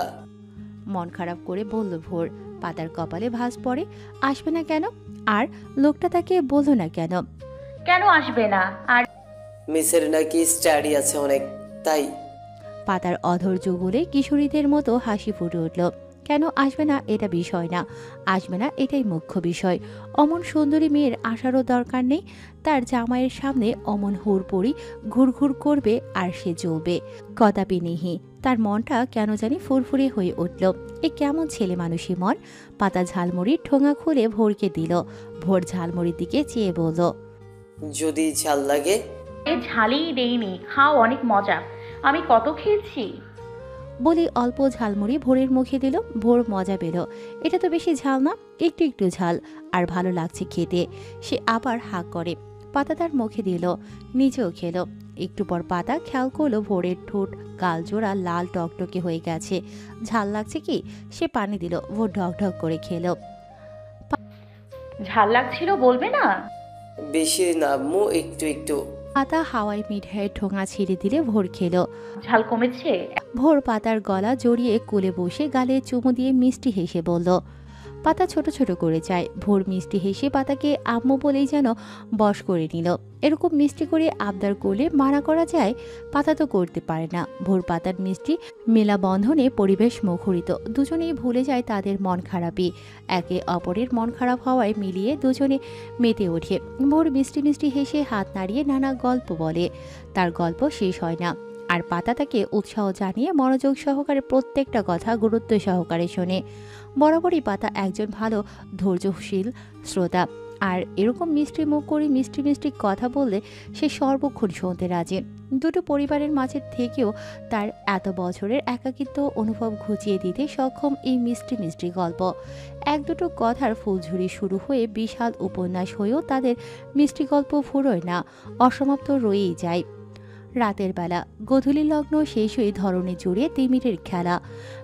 মন খারাপ করে বলল ভোর। পাতার কপালে ভাঁজ পড়ে। আসবে না কেন? আর লোকটা তাকে বলল না কেন? কেন আসবে না? আর মিসের নাকি স্টাডি আছে অনেক, তাই। পাতার অধৈর্য বলে কিশোরীদের মতো হাসি ফুটে উঠল। কেন আসবে না এটা বিষয় না, আসবে না এটাই মুখ্য বিষয়। অমন সুন্দরী মেয়ের আসারও দরকার নেই। তার জামাইয়ের সামনে অমন হুড়পড়ি ঘুরঘুর করবে আর সে জ্বলবে। কদাপি নিহি। তার মনটা কেন জানি ফুরফুরে হয়ে উঠল। এ কেমন ছেলে মানুষই মন। পাতা ঝালমুড়ির ঠোঙা খুলে ভোরকে দিল। ভোর ঝালমুড়ির দিকে চেয়ে বলল, যদি ঝাল লাগে। এ ঝালই দেইনি, খাও, অনেক মজা, আমি কত খেয়েছি। বলি অল্প ঝালমুড়ি ভোরের মুখে দিল। ভোর মজা পেল। এটা তো বেশি ঝাল না, একটু একটু ঝাল, আর ভালো লাগছে খেতে। সে আবার হাঁক করে। পাতা তার মুখে দিল, নিজেও খেলো। একটু পর পাতা খেয়াল করলো ভোরের ঠোঁট গাল জোড়া লাল টকটকে হয়ে গেছে। ঝাল লাগছে কি? সে পানি দিল। ভোর ঢক ঢক করে খেলো। ঝাল লাগছিল বলবে না? বেশি না আম্মু, একটু একটু। পাতা হাওয়াই মিঠাইয়ের ঠোঙা ছিঁড়ে দিলে ভোর খেলো। ঝাল কমেছে? ভোর পাতার গলা জড়িয়ে কোলে বসে গালে চুমু দিয়ে মিষ্টি হেসে বলল। পাতা ছোট ছোট করে চায়। ভোর মিষ্টি হেসে পাতাকে আম্মু বলেই যেন বশ করে নিল। এরকম মিষ্টি করে আবদার করলে মানা করা যায়? পাতা তো করতে পারে না। ভোর পাতার মিষ্টি মেলা বন্ধনে পরিবেশ মুখরিত। দুজনেই ভুলে যায় তাদের মন খারাপই। একে অপরের মন খারাপ হওয়ায় মিলিয়ে দুজনে মেতে ওঠে। ভোর মিষ্টি মিষ্টি হেসে হাত নাড়িয়ে নানা গল্প বলে। তার গল্প শেষ হয় না। আর পাতা তাকে উৎসাহ জানিয়ে মনোযোগ সহকারে প্রত্যেকটা কথা গুরুত্ব সহকারে শোনে। বরাবরই পাতা একজন ভালো ধৈর্যশীল শ্রোতা। আর এরকম মিষ্টি মুখ করে মিষ্টি মিষ্টি কথা বললে সে সর্বক্ষণ শুনতে রাজি। দুটো পরিবারের মাঝে থেকেও তার এত বছরের একাকিত্ব অনুভব ঘুচিয়ে দিতে সক্ষম এই মিষ্টি মিষ্টি গল্প। এক দুটো কথার ফুলঝুরি শুরু হয়ে বিশাল উপন্যাস হয়েও তাদের মিষ্টি গল্প ফুরোয় না, অসমাপ্ত রয়েই যায়। রাতের বেলা গোধূলি লগ্ন শেষ হয়ে ধরণী জুড়ে তিমিরের খেলা।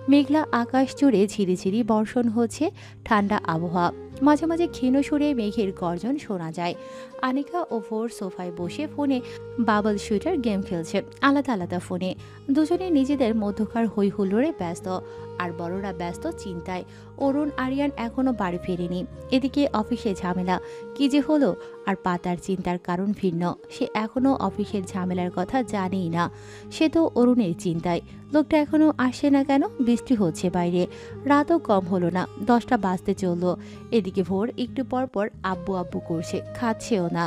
মেঘলা আকাশ জুড়ে ঝিরিঝিরি বর্ষণ হচ্ছে। ঠান্ডা আবহাওয়া। মাঝে মাঝে ক্ষীণ সুরে মেঘের গর্জন শোনা যায়। আনিকা ও ভোর সোফায় বসে ফোনে বাবল শুটার গেম খেলছে, আলাদা আলাদা ফোনে। দুজনে নিজেদের মধ্যকার হই হুল্লোড়ে ব্যস্ত। আর বড়রা ব্যস্ত চিন্তায়। অরুণ আরিয়ান এখনো বাড়ি ফেরেনি। এদিকে অফিসে ঝামেলা। কি যে হলো? আর পাতার চিন্তার কারণ ভিন্ন। সে এখনো অফিসের ঝামেলার কথা জানেই না। সে তো অরুণের চিন্তায়। লোকটা এখনো আসে না কেন? বৃষ্টি হচ্ছে বাইরে। রাতও কম হলো না, 10টা বাজতে চললো। এদিকে ভোর একটু পর পর আব্বু আব্বু করছে, খাচ্ছেও না।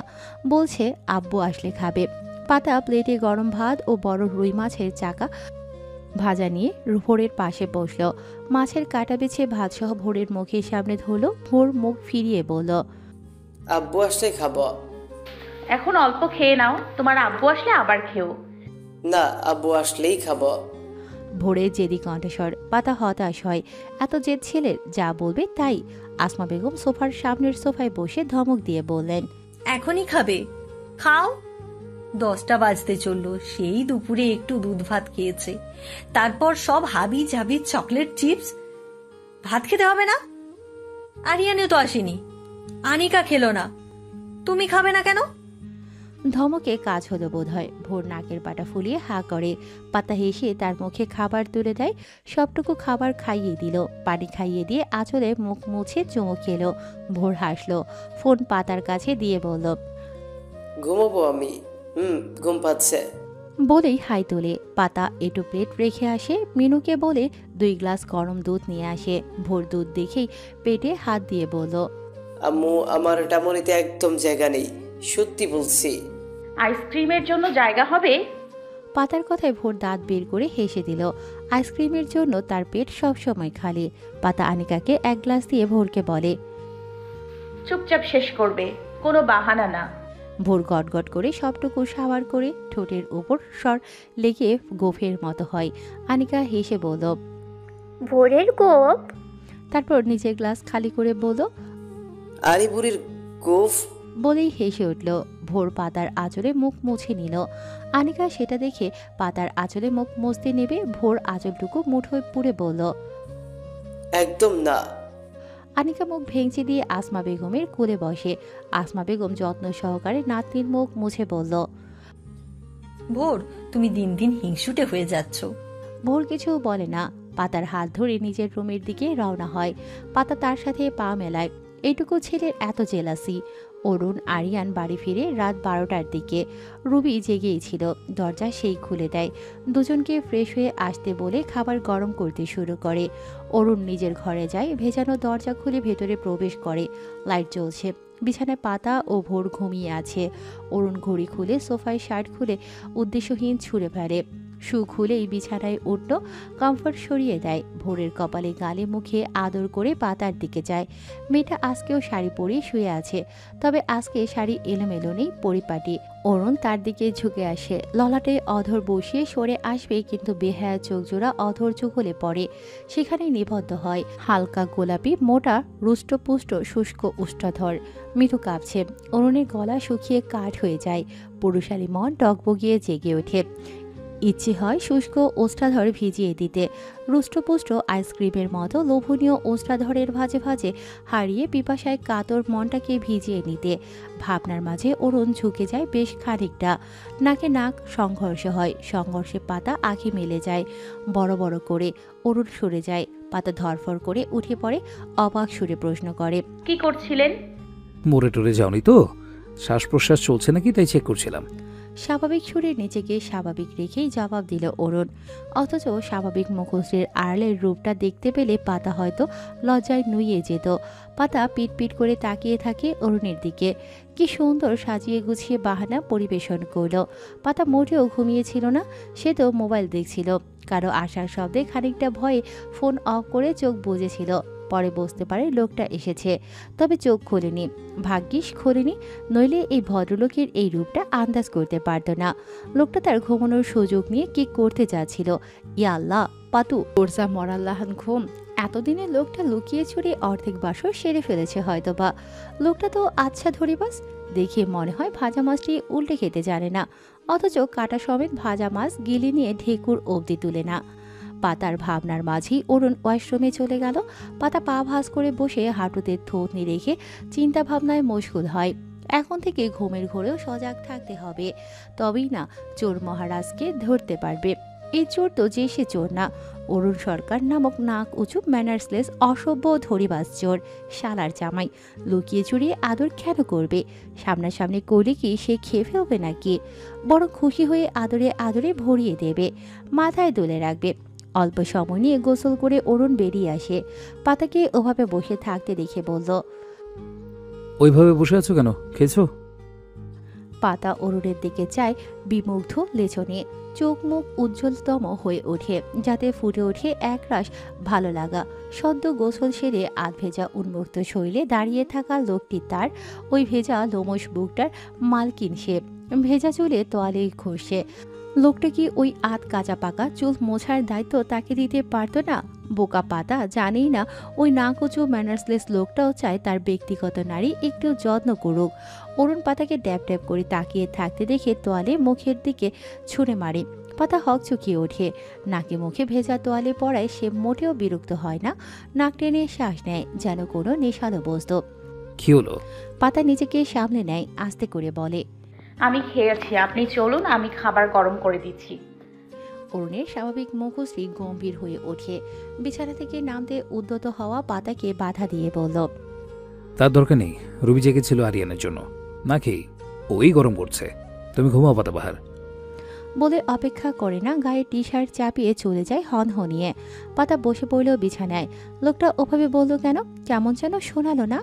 বলছে আব্বু আসলে খাবে। পাতা প্লেটে গরম ভাত ও বড় রুই মাছের চাকা ভাজা নিয়ে ভোরের পাশে বসলো। মাছের কাটা বেছে ভাতসহ ভোরের মুখের সামনে ধরলো। ভোর মুখ ফিরিয়ে বলল, আব্বু আসলে খাবো। এখন অল্প খেয়ে নাও, তোমার আব্বু আসলে আবার খেও। না, আব্বু আসলেই খাবো। ভোরের জেদি কণ্ঠস্বর। পাতা হতাশ হয়। এত জেদ ছেলের, যা বলবে তাই। আসমা বেগম সোফার সামনের সোফায় বসে ধমক দিয়ে বললেন, এখনই খাবে? খাও। 10টা বাজতে চললো, সেই দুপুরে একটু দুধ ভাত খেয়েছে, তারপর সব হাবি জাবি চকলেট চিপস। ভাত খেতে হবে না? আরিয়ানে তো আসেনি, আনিকা খেলো না, তুমি খাবে না কেন? ধমকে কাজ হলো বোধহয়। ভোর নাকের পাটা ফুলিয়ে হা করে। পাতা হেসে তার মুখে খাবার তুলে দেয়। সবটুকু খাবার খাইয়ে দিল। পানি খাইয়ে দিয়ে আঁচলে মুখ মুছে চুমু খেলো। ভোর হাসলো। ফোন পাতার কাছে দিয়ে বলল, ঘুমাবো আমি। ঘুম পাচ্ছে। বলেই হাই তোলে। পাতা এটু প্লেট রেখে আসে। মিনুকে বলে 2 গ্লাস গরম দুধ নিয়ে আসে। ভোর দুধ দেখেই পেটে হাত দিয়ে বলল, আম্মু, আমার ডামরিতে একদম জায়গা নেই, সত্যি বলছি। আইসক্রিমের জন্য জায়গা হবে। পাতার কথায় ভোর দাঁত বের করে হেসে দিল। আইসক্রিমের জন্য তার পেট সবসময় খালি। পাতা আনিকাকে 1 গ্লাস দিয়ে ভোরকে বলে, চুপচাপ শেষ করবে, কোনো বাহানা না। ভোর গটগট করে সবটুকু সাবার করে ঠোঁটের উপর স্বর লেগে গোফের মতো হয়। আনিকা হেসে বলল, ভোরের গোপ। তারপর নিজের গ্লাস খালি করে বলল, আরে বুড়ির গোফ। বলেই হেসে উঠল। ভোর পাতার আঁচলে মুখ মুছে নিল। আনিকা সেটা দেখে পাতার আঁচলে মুখ মুছতে নেবে। ভোর আঁচলটুকু মুঠোয় পুড়ে বলল, একদম না। আনিকা মুখ ভেঙচি দিয়ে আসমা বেগমের কোলে বসে। আসমা বেগম যত্ন সহকারে নাতনির মুখ মুছে বলল, ভোর, তুমি দিন দিন হিংসুটে হয়ে যাচ্ছ। ভোর কিছু বলে না। পাতার হাত ধরে নিজের রুমের দিকে রওনা হয়। পাতা তার সাথে পা মেলায়। এইটুকু ছেলের এত জেলাসি। অরুণ আরিয়ান বাড়ি ফিরে রাত 12টার দিকে। রুবি জেগেই ছিল। দরজা সেই খুলে দেয়। দুজনকে ফ্রেশ হয়ে আসতে বলে খাবার গরম করতে শুরু করে। অরুণ নিজের ঘরে যায়। ভেজানো দরজা খুলে ভেতরে প্রবেশ করে। লাইট জ্বলছে। বিছানায় পাতা ও ভোর ঘুমিয়ে আছে। অরুণ ঘড়ি খুলে সোফায় শার্ট খুলে উদ্দেশ্যহীন ছুঁড়ে ফেলে। শু খুলেই বিছানায় উঠল। কমফর্ট সরিয়ে দেয়। ভোরের কপালে গালে মুখে আদর করে পাতার দিকে যায়। মেয়েটা আজকেও শাড়ি পরিয়ে শুয়ে আছে, তবে আজকে শাড়ি এলোমেলো নেই, পরিপাটি। অরুণ তার দিকে ঝুঁকে আসে। ললাটে অধর বসিয়ে সরে আসবে, কিন্তু বেহায়া চোখ জোড়া অধর চুগলে পড়ে। সেখানে নিবদ্ধ হয় হালকা গোলাপি মোটা রুষ্টপুষ্ট শুষ্ক উষ্ঠধর। মৃদু কাঁপছে। অরুণের গলা শুকিয়ে কাঠ হয়ে যায়। পুরুষালী মন ডগবগিয়ে জেগে ওঠে। ইচ্ছে হয় শুষ্ক ওষ্ঠাধর ভিজিয়ে দিতে। রুষ্টপুষ্ট আইসক্রিমের মতো লোভনীয় ওষ্ঠাধরের ভাজে ভাজে হারিয়ে পিপাসায় কাতর মনটাকে ভিজিয়ে নিতে। ভাবনার মাঝে অরুণ ঝুঁকে যায় বেশ খানিকটা। নাকে নাক সংঘর্ষ হয়। সংঘর্ষে পাতা আঁখি মেলে যায় বড় বড় করে। অরুণ সরে যায়। পাতা ধরফর করে উঠে পড়ে। অবাক সুরে প্রশ্ন করে, কি করছিলেন? মোড়ে টোরে যাওনি তো? শ্বাস প্রশ্বাস চলছে নাকি তাই চেক করছিলাম। স্বাভাবিক সুরে নিজেকে স্বাভাবিক রেখেই জবাব দিল অরুণ। অথচ স্বাভাবিক মুখশ্রীর আড়ালের রূপটা দেখতে পেলে পাতা হয়তো লজ্জায় নুইয়ে যেত। পাতা পিট পিট করে তাকিয়ে থাকে অরুণের দিকে। কি সুন্দর সাজিয়ে গুছিয়ে বাহানা পরিবেশন করল। পাতা মোটেও ঘুমিয়েছিল না। সে তো মোবাইল দেখছিল। কারো আসার শব্দে খানিকটা ভয়ে ফোন অফ করে চোখ বুজেছিল। পরে বুঝতে পারে লোকটা এসেছে, তবে চোখ খোলেনি। ভাগ্যিস খোলেনি, নইলে এই ভদ্রলোকের এই রূপটা আন্দাজ করতে পারত না। লোকটা তার ঘুমানোর সুযোগ নিয়ে কি করতে যাচ্ছিল। ইয়া আল্লাহ, পাতু ওরজা মরাল্লাহান ঘুম। এতদিনে লোকটা লুকিয়ে ছুড়ে অর্ধেক বাসর সেরে ফেলেছে হয়তোবা। লোকটা তো আচ্ছা ধরিবাস। দেখে মনে হয় ভাজা মাছটি উল্টে খেতে জানে না, অথচ কাটা সমেত ভাজা মাছ গিলে নিয়ে ঢেকুর অবধি তুলে না। পাতার ভাবনার মাঝেই অরুণ ওয়াশরুমে চলে গেল। পাতা পা ভাঁজ করে বসে হাঁটুতে থুতনি রেখে চিন্তা ভাবনায় মশগুল হয়। এখন থেকে ঘুমের ঘোরেও সজাগ থাকতে হবে, তবেই না চোর মহারাজকে ধরতে পারবে। এই চোর তো যে সে চোর না, অরুণ সরকার নামক নাক উঁচু ম্যানার্সলেস অসভ্য ধরিবাজ চোর। শালার জামাই লুকিয়ে চুরিয়ে আদর কেন করবে? সামনাসামনি করলে কি সে খেয়ে ফেলবে নাকি? বড় খুশি হয়ে আদরে আদরে ভরিয়ে দেবে, মাথায় তুলে রাখবে। অল্প সময় নিয়ে গোসল করে অরুণ বেরিয়ে আসে। পাতাকে ওভাবে বসে থাকতে দেখে বলল, ওইভাবে বসে আছো কেন? খেয়েছো? পাতা অরুণের দিকে চায় বিমুগ্ধ লেছনে, চোখ মুখ উজ্জ্বলতম হয়ে ওঠে, যাতে ফুটে ওঠে একরাশ ভালো লাগা। সদ্য গোসল সেরে আধ ভেজা উন্মুক্ত শরীরে দাঁড়িয়ে থাকা লোকটি তার ওই ভেজা লোমশ বুকটার মালকিন সে। ভেজা চুলে তোয়ালে ঘষে। লোকটা কি ওই আধ কাঁচা পাকা চুল মোছার দায়িত্ব তাকে দিতে পারত না? বোকা পাতা জানেই না ওই নাকচু ম্যানার্সলেস লোকটাও চায় তার ব্যক্তিগত নারী একটু যত্ন করুক। অরুণ পাতাকে ড্যাব ড্যাব করে তাকিয়ে থাকতে দেখে তোয়ালে মুখের দিকে ছুঁড়ে মারে। পাতা হকচকিয়ে ওঠে। নাকে মুখে ভেজা তোয়ালে পড়ায় সে মোটেও বিরক্ত হয় না। নাক টেনে শ্বাস নেয়, যেন কোনো নেশালো বস্তু। কি হলো? পাতা নিজেকে সামলে নেয়, আস্তে করে বলে, আমি খেয়েছি, আপনি চলুন, আমি খাবার গরম করে দিচ্ছি। অরুণের স্বাভাবিক মুখশ্রী গম্ভীর হয়ে ওঠে। বিছানা থেকে নামতে উদ্যত হওয়া পাতাকে বাধা দিয়ে বলল, তার দরকার নেই। রুবি জেগেছিল আরিয়ানের জন্য, নাকি ওই গরম করছে। তুমি ঘুমাও পাতাবাহার। বলে অপেক্ষা করে না, গায়ে টি শার্ট চাপিয়ে চলে যায় হনহনিয়ে। পাতা বসে পড়ল বিছানায়। লোকটা ওভাবে বলল কেন? কেমন যেন শোনালো না।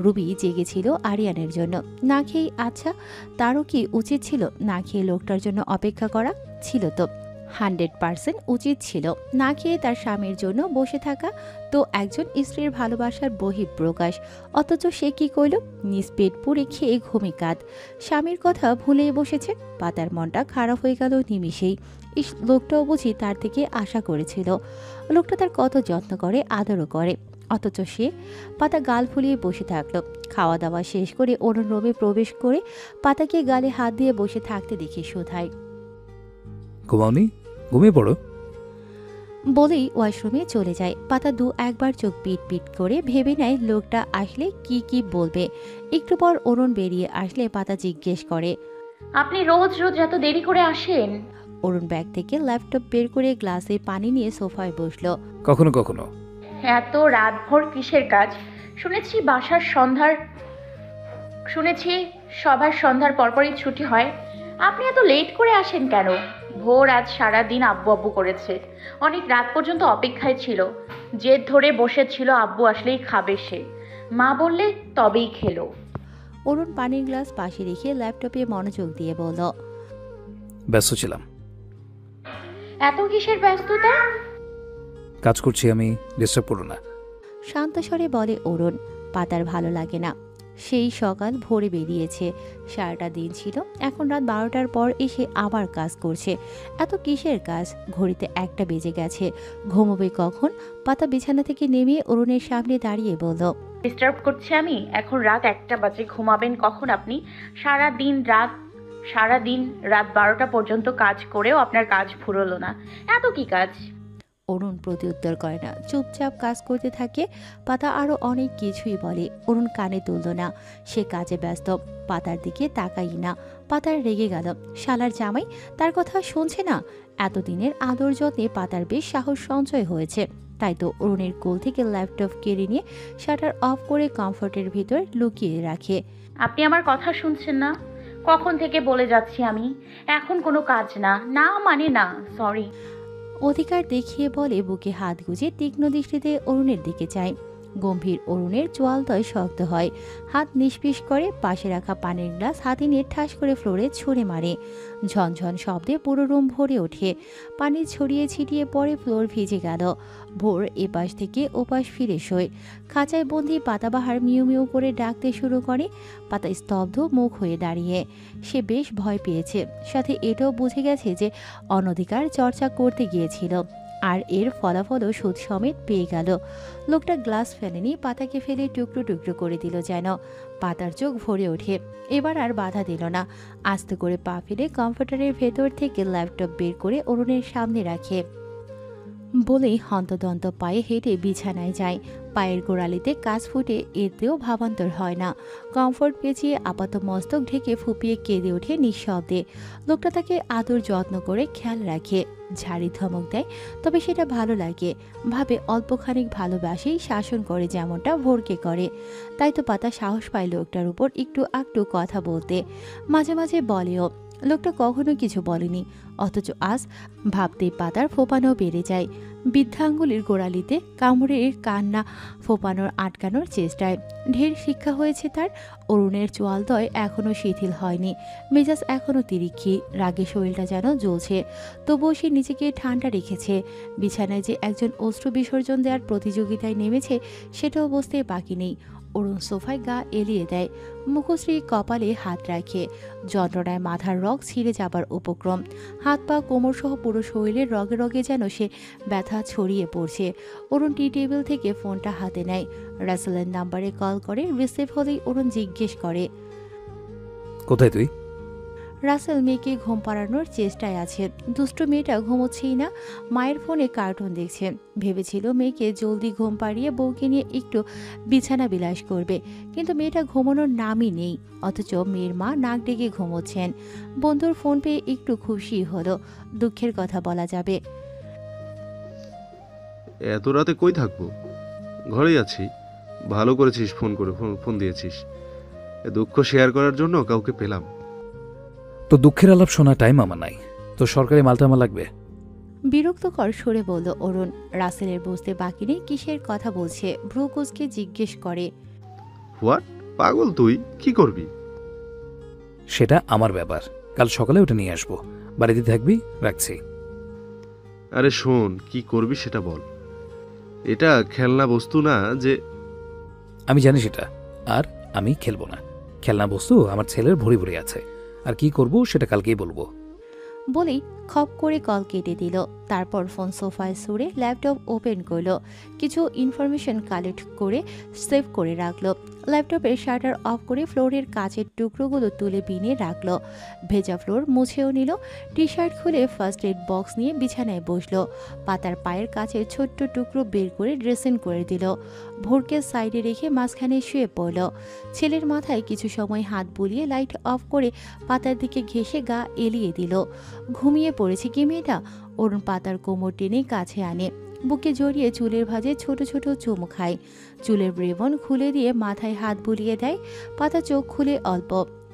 রুবি জেগেছিল আরিয়ানের জন্য, না খেয়েই। আচ্ছা, তারও কি উচিত ছিল না খেয়ে লোকটার জন্য অপেক্ষা করা? ছিল তো, 100% উচিত ছিল। না খেয়ে তার স্বামীর জন্য বসে থাকা তো একজন স্ত্রীর ভালোবাসার বহিঃপ্রকাশ। অথচ সে কি করল? নিজ পেট পুড়ে খেয়ে ঘুমে কাঁদ। স্বামীর কথা ভুলেই বসেছে। পাতার মনটা খারাপ হয়ে গেল নিমিষেই। লোকটাও বুঝি তার থেকে আশা করেছিল। লোকটা তার কত যত্ন করে, আদরও করে। অথচ সে। পাতা গাল ফুলিয়ে বসে থাকলো। খাওয়া দাওয়া শেষ করে অরুণ রুমে প্রবেশ করে পাতাকে গালে হাত দিয়ে বসে থাকতে দেখে শোধায়, ঘুমাওনি? ঘুমিয়ে পড়ো। বলেই ওয়াশরুমে চলে যায়। পাতা দু একবার চোখ পিট পিট করে ভেবে নেয় লোকটা আসলে কি কি বলবে। একটু পর অরুণ বেরিয়ে আসলে পাতা জিজ্ঞেস করে, আপনি রোজ রোজ এত দেরি করে আসেন? অরুণ ব্যাগ থেকে ল্যাপটপ বের করে গ্লাসে পানি নিয়ে সোফায় বসলো। কখনো কখনো। এত রাতভর কিসের কাজ? শুনেছি সবার সন্ধ্যার পরপরই ছুটি হয়। আপনি এত লেট করে আসেন কেন? ভোর আজ সারা দিন আব্বু আব্বু করেছে, অনেক রাত পর্যন্ত অপেক্ষায় ছিল। জেদ ধরে বসেছিল আব্বু আসলেই খাবে সে। মা বললে তবেই খেলো। অরুণ পানির গ্লাস পাশে রেখে ল্যাপটপে মনোযোগ দিয়ে বলল, ব্যস্ত ছিলাম। এত কিসের ব্যস্ততা? কাজ করছি আমি, ডিস্টার্ব করো না। শান্ত স্বরে বলে অরুণ। পাতার ভালো লাগে না। সেই সকাল ভোরে বেরিয়েছে, সারাটা দিন ছিল। এখন রাত 12টার পর এসে আবার কাজ করছে। এত কিসের কাজ? ঘড়িতে 1টা বেজে গেছে। ঘুমোবে কখন? পাতা বিছানা থেকে নেমে অরুণের সামনে দাঁড়িয়ে বলল, ডিস্টার্ব করছি আমি? এখন রাত 1টা বাজে, ঘুমাবেন কখন আপনি? সারা দিন রাত 12টা পর্যন্ত কাজ করেও আপনার কাজ ফুরোলো না। এত কি কাজ? অরুণ প্রত্যুত্তর করে না, চুপচাপ কাজ করতে থাকে। পাতা আরো অনেক কিছুই বলে, অরুণ কানে তুলল না। সে কাজে ব্যস্ত, পাতার দিকে তাকাই না। পাতার রেগে গেল। শালার জামাই তার কথা শুনছে না। এতদিনের আদর যত্নে পাতার বেশ সাহস সঞ্চয় হয়েছে। তাই তো অরুণের কোল থেকে ল্যাপটপ কেড়ে নিয়ে শাটার অফ করে কমফোর্টের ভিতর লুকিয়ে রাখে। আপনি আমার কথা শুনছেন না? কখন থেকে বলে যাচ্ছি আমি, এখন কোনো কাজ না। না মানে না, সরি। অধিকার দেখিয়ে বলে, বুকে হাত গুজে তীক্ষ্ণ দৃষ্টিতে অরুণের দিকে চায়। গম্ভীর অরুণের চোয়ালতয় শক্ত হয়। হাত নিষ্পিস করে পাশে রাখা পানির গ্লাস হাতে নিয়ে ঠাস করে ফ্লোরে ছুঁড়ে মারে। ঝনঝন শব্দে পুরো রুম ভরে ওঠে। পানি ছড়িয়ে ছিটিয়ে পড়ে, ফ্লোর ভিজে গেল। ভোর এপাশ থেকে ওপাশ ফিরে শোয়। খাঁচায় বন্দি পাতাবাহার মিউ মিউ করে ডাকতে শুরু করে। পাতা স্তব্ধ মুখ হয়ে দাঁড়িয়ে। সে বেশ ভয় পেয়েছে, সাথে এটাও বুঝে গেছে যে অনধিকার চর্চা করতে গিয়েছিল, আর এর ফলাফলও সুদ সমেত পেয়ে গেল। লোকটা গ্লাস ফেলেনি, পাতাকে ফেলে টুকরো টুকরো করে দিল যেন। পাতার চোখ ভরে ওঠে। এবার আর বাধা দিল না। আস্তে করে পা ফেলে কম্পিউটারের ভেতর থেকে ল্যাপটপ বের করে অরুণের সামনে রাখে। বলেই হন্তদন্ত পায়ে হেঁটে বিছানায় যায়। পায়ের গোড়ালিতে কাজ ফুটে, এতেও ভাবান্তর হয় না। কমফোর্ট পেঁচিয়ে আপাত মস্তক ঢেকে ফুপিয়ে কেঁদে ওঠে নিঃশব্দে। লোকটা তাকে আদর যত্ন করে খেয়াল রাখে, ঝাড়ি ধমক দেয়, তবে সেটা ভালো লাগে। ভাবে অল্পখানিক ভালোবাসেই শাসন করে, যেমনটা ভোরকে করে। তাই তো পাতা সাহস পায় লোকটার উপর একটু একটু কথা বলতে। মাঝে মাঝে বলেও, লোকটা কখনো কিছু বলেনি, অথচ আজ ভাবতেই পাতার ফোপানো বেড়ে যায়। বৃদ্ধাঙ্গুলির গোড়ালিতে কামড়ের কান্না ফোপানোর আটকানোর চেষ্টায়। ঢের শিক্ষা হয়েছে তার। অরুণের চোয়ালদয় এখনও শিথিল হয়নি, মেজাজ এখনও তিরিক্ষি, রাগে শরীরটা যেন জ্বলছে। তবুও সে নিজেকে ঠান্ডা রেখেছে। বিছানায় যে একজন অশ্রু বিসর্জন দেওয়ার প্রতিযোগিতায় নেমেছে সেটাও বুঝতে বাকি নেই। অরুণ সোফায় গা এলিয়ে দেয়, মুখশ্রী কপালে হাত রাখে। যন্ত্রণায় মাথার রগ ছিঁড়ে যাবার উপক্রম। হাত পা কোমর সহ পুরো শরীরের রগে রগে যেন সে ব্যথা ছড়িয়ে পড়ছে। অরুণ টি টেবিল থেকে ফোনটা হাতে নেয়, রাসেলের নাম্বারে কল করে। রিসিভ হলেই অরুণ জিজ্ঞেস করে, কোথায় তুই? রাসেল মেয়েকে ঘুম পাড়ানোর চেষ্টায় আছে। দুষ্ট মেয়েটা ঘুমোচ্ছেই না, মায়ের ফোনে কার্টুন দেখছে। ভেবেছিল মেয়েকে জলদি ঘুম পাড়িয়ে বউকে নিয়ে একটু বিছানা বিলাস করবে, কিন্তু মেয়েটা ঘুমানোর নামই নেই। অথচ মেয়ের মা নাক ডেকে ঘুমোচ্ছেন। বন্ধুর ফোন পেয়ে একটু খুশি হলো, দুঃখের কথা বলা যাবে। এত রাতে কই থাকবো? ঘরেই আছি। ভালো করেছিস ফোন করে, ফোন দিয়েছিস। দুঃখ শেয়ার করার জন্য কাউকে পেলাম। তো দুঃখের আলাপ শোনার টাইম আমার নাই। তো সরকারি মালটা আমার লাগবে। বিরক্তকর সুরে বলল অরুণ। রাসেলের বুঝতে বাকি নেই কিসের কথা বলছে। ভ্রুকুচকে জিজ্ঞেস করে, হোয়াট? পাগল তুই? কি করবি? সেটা আমার ব্যাপার, কাল সকালে ওটা নিয়ে আসবো। বাড়িতে থাকবি? রাখছি। আরে শোন, কি করবি সেটা বল। এটা খেলনা বস্তু না যে। আমি জানি সেটা, আর আমি খেলবো না। খেলনা বস্তু আমার ছেলের ভরি ভরি আছে, আর কি করব সেটা কালকেই বলবো। বলেই খপ করে কল কেটে দিল। তারপর ফোন সোফায় সরে ল্যাপটপ ওপেন করলো, কিছু ইনফরমেশন কালেক্ট করে সেভ করে রাখলো। ল্যাপটপের শাটার অফ করে ফ্লোরের কাচের টুকরোগুলো তুলে বিনে রাখলো। ভেজা ফ্লোর মুছেও নিল। টি শার্ট খুলে ফার্স্ট এড বক্স নিয়ে বিছানায় বসলো। পাতার পায়ের কাছে ছোট্ট টুকরো বের করে ড্রেসিং করে দিল। ভোরকে সাইডে রেখে মাঝখানে শুয়ে পড়ল। ছেলের মাথায় কিছু সময় হাত বুলিয়ে লাইট অফ করে পাতার দিকে ঘেঁষে গা এলিয়ে দিল। ঘুমিয়ে পড়েছে কি মেয়েটা? অরুণ পাতার কোমর টেনে কাছে আনে, বুকে জড়িয়ে চুলের ভাঁজে ছোট ছোট চুমু খায়। চুলের রিবন খুলে দিয়ে মাথায় হাত বুলিয়ে দেয়। পাতা চোখ খুলে অল্প,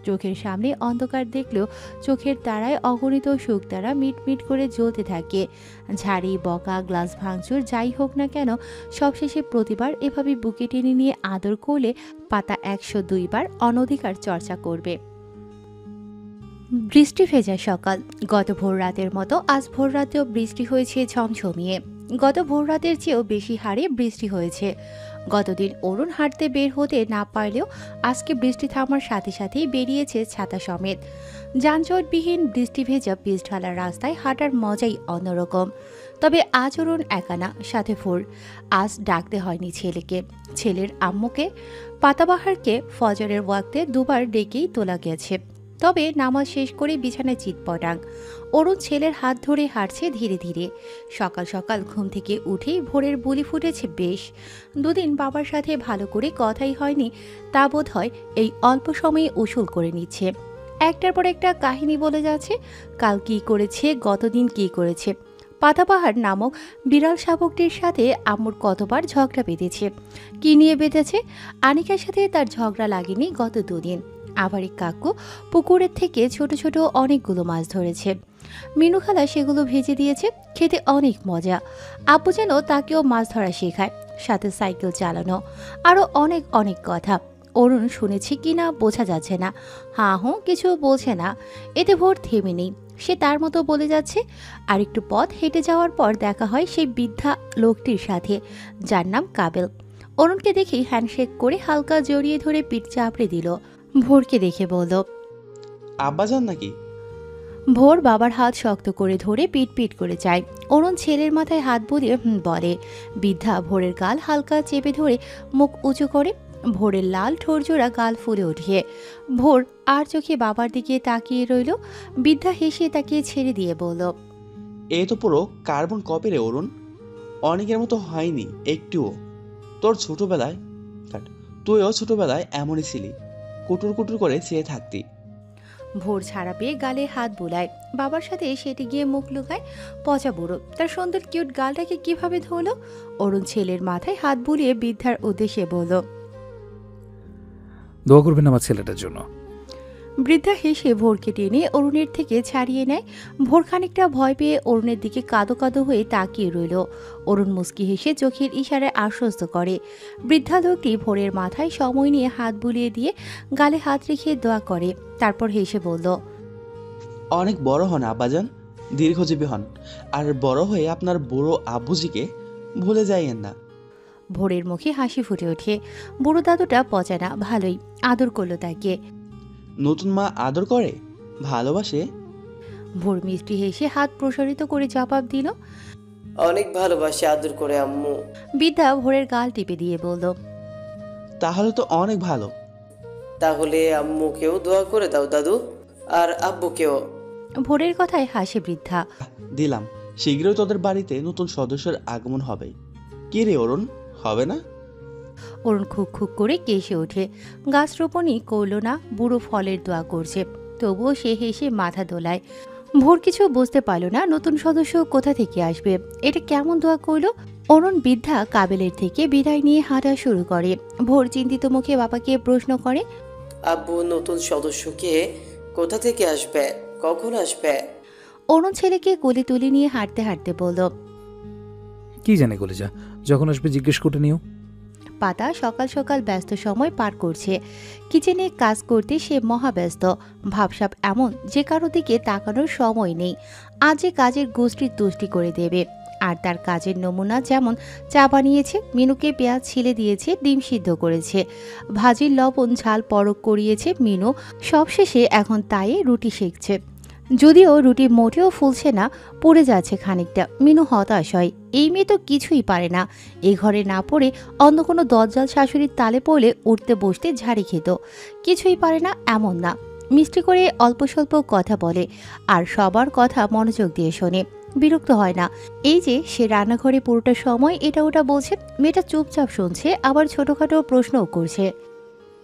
চোখের সামনে অন্ধকার দেখলেও চোখের তারায় অগণিত শুকতারা মিটমিট করে জ্বলতে থাকে। ঝাড়ি, বকা, গ্লাস ভাঙচুর যাই হোক না কেন, সবশেষে প্রতিবার এভাবে বুকে টেনে নিয়ে আদর করলে পাতা 102 বার অনধিকার চর্চা করবে। বৃষ্টি ভেজা সকাল। গত ভোর রাতের মতো আজ ভোর রাতেও বৃষ্টি হয়েছে ঝমঝমিয়ে। গত ভোর রাতের চেয়েও বেশি হারে বৃষ্টি হয়েছে। গতদিন অরুণ হাঁটতে বের হতে না পারলেও আজকে বৃষ্টি থামার সাথে সাথেই বেরিয়েছে ছাতা সমেত। যানজটবিহীন বৃষ্টি ভেজা পিচ ঢালা রাস্তায় হাঁটার মজাই অন্যরকম। তবে আজ অরুণ একা না, সাথে ফোর। আজ ডাকতে হয়নি ছেলেকে, ছেলের আম্মুকে। পাতাবাহারকে ফজরের ওয়াক্তে দুবার ডেকেই তোলা গেছে। তবে নামাজ শেষ করে বিছানায় চিৎপটাং। অরুণ ছেলের হাত ধরে হাঁটছে ধীরে ধীরে। সকাল সকাল ঘুম থেকে উঠেই ভোরের বুলি ফুটেছে বেশ। দুদিন বাবার সাথে ভালো করে কথাই হয়নি, তা বোধ হয় এই অল্প সময়ে উসুল করে নিচ্ছে। একটার পর একটা কাহিনী বলে যাচ্ছে, কাল কি করেছে, গতদিন কি করেছে। পাতাবাহার নামক বিড়াল শাবকটির সাথে আম্মুর কতবার ঝগড়া বেঁধেছে। কি নিয়ে বেঁধেছে? আনিকার সাথে তার ঝগড়া লাগেনি গত দুদিন। আবার এক কাকু পুকুরের থেকে ছোট ছোট অনেকগুলো মাছ ধরেছে। মিনু খালা সেগুলো ভেজে দিয়েছে, খেতে অনেক মজা। আব্বু যেন তাকেও মাছ ধরা শেখায়, সাথে সাইকেল চালানো, আরও অনেক অনেক কথা। অরুণ শুনেছে কি না বোঝা যাচ্ছে না, হাঁ হুঁ কিছু বলছে না। এতে ভোর থেমে নেই, সে তার মতো বলে যাচ্ছে। আর একটু পথ হেঁটে যাওয়ার পর দেখা হয় সেই বৃদ্ধা লোকটির সাথে, যার নাম কাবেল। অরুণকে দেখেই হ্যান্ডশেক করে হালকা জড়িয়ে ধরে পিঠ চাপড়ে দিল। ভোরকে দেখে বলল, আব্বাজান নাকি? ভোর বাবার হাত শক্ত করে ধরে পিট পিট করে যায়। অরুণ ছেলের মাথায় হাত বুলিয়ে বলে। বৃদ্ধা ভোরের গাল হালকা চেপে ধরে মুখ উঁচু করে। ভোরের লাল ঠোরজোড়া গাল ফুলে উঠিয়ে ভোর আর চোখে বাবার দিকে তাকিয়ে রইল। বৃদ্ধা হেসে তাকে ছেড়ে দিয়ে বলল, এই তো পুরো কার্বন কপি রে অরুণ, অনেকের মতো হয়নি একটুও। তোর ছোটবেলায় তুইও ছোটবেলায় এমনই ছিলি, কুটুর কুটুর করে চেয়ে থাকতি। ভোর ছাড়া পেয়ে গালে হাত বোলায়। বাবার সাথে সেটি গিয়ে মুখ লুকায়। পচা বুড়ো তার সুন্দর কিউট গালটাকে কিভাবে ধরলো? অরুণ ছেলের মাথায় হাত বুলিয়ে বৃদ্ধার উদ্দেশ্যে বলল, দোয়া করবেন আমার ছেলেটার জন্য। বৃদ্ধা হেসে ভোরকে টেনে অরুণের থেকে ছাড়িয়ে নেয়। ভোর খানিকটা ভয় পেয়ে অরুণের দিকে কাঁদো কাঁদো হয়ে তাকিয়ে রইল। অরুণ মুচকি হেসে চোখের ইশারায় আশ্বস্ত করে। বৃদ্ধা লোকটি ভোরের মাথায় সময় নিয়ে হাত বুলিয়ে দিয়ে গালে হাত রেখে দোয়া করে, তারপর হেসে বলল, অনেক বড় হন আব্বাজান, দীর্ঘজীবী হন, আর বড় হয়ে আপনার বুড়ো আব্বুজিকে ভুলে যাইয়েন না। ভোরের মুখে হাসি ফুটে ওঠে। বুড়ো দাদুটা পচা না, ভালোই আদর করলো তাকে। নতুন মা আদর করে, ভালোবাসে। ভোর মিষ্টি হেসে হাত প্রসারিত করে জবাব দিল, অনেক ভালোবাসে, আদর করে আম্মু। বিদ্যা ভোরের গাল টিপে দিয়ে বলল, তাহলে তো অনেক ভালো। তাহলে আম্মুকেও দোয়া করে দাও দাদু, আর আব্বুকেও। ভোরের কথায় হাসে বৃদ্ধা। দিলাম, শীঘ্রই তোদের বাড়িতে নতুন সদস্যের আগমন হবে। কি রে অরুণ, হবে না? অরুণ খুক খুক করে কেসে ওঠে। গাছ রোপণই করল না, বুড়ো ফলের দোয়া করছে, তবুও সে হেসে মাথা দোলায়। ভোর কিছু বুঝতে পারল না, নতুন সদস্য কোথা থেকে আসবে, এটা কেমন দোয়া করলো। অরুণ বৃদ্ধা কাবেলের থেকে বিদায় নিয়ে হাঁটা শুরু করে। ভোর চিন্তিত মুখে বাবাকে প্রশ্ন করে, আব্বু নতুন সদস্যকে কোথা থেকে আসবে, কখন আসবে? অরুণ ছেলেকে কোলে তুলে নিয়ে হাঁটতে হাঁটতে বলল, কি জানে কলেজা, যখন আসবে জিজ্ঞেস করে নিও। পাতা সকাল সকাল ব্যস্ত সময় পার করছে। কিচেনে কাজ করতে সে মহাব্যস্ত, ভাবসাব এমন যে কারো দিকে তাকানোর সময় নেই। আজ যে কাজের গোষ্ঠী তুষ্টি করে দেবে। আর তার কাজের নমুনা যেমন চা বানিয়েছে, মিনুকে পেঁয়াজ ছিলে দিয়েছে, ডিম সিদ্ধ করেছে, ভাজির লবণ ঝাল পরক করিয়েছে মিনু। সবশেষে এখন তাই রুটি সেঁকছে। যদিও রুটি মোটেও ফুলছে না, পড়ে যাচ্ছে খানিকটা। মিনু হতাশ হয়, এই মেয়ে তো কিছুই পারে না। এই ঘরে না পড়ে অন্য কোনো দজ্জাল শাশুড়ির তালে পড়লে উঠতে বসতে ঝাড়ি খেত। কিছুই পারে না এমন না, মিষ্টি করে অল্প স্বল্প কথা বলে, আর সবার কথা মনোযোগ দিয়ে শোনে, বিরক্ত হয় না। এই যে সে রান্নাঘরে পুরোটা সময় এটা ওটা বলছে, মেয়েটা চুপচাপ শুনছে, আবার ছোটখাটো প্রশ্নও করছে।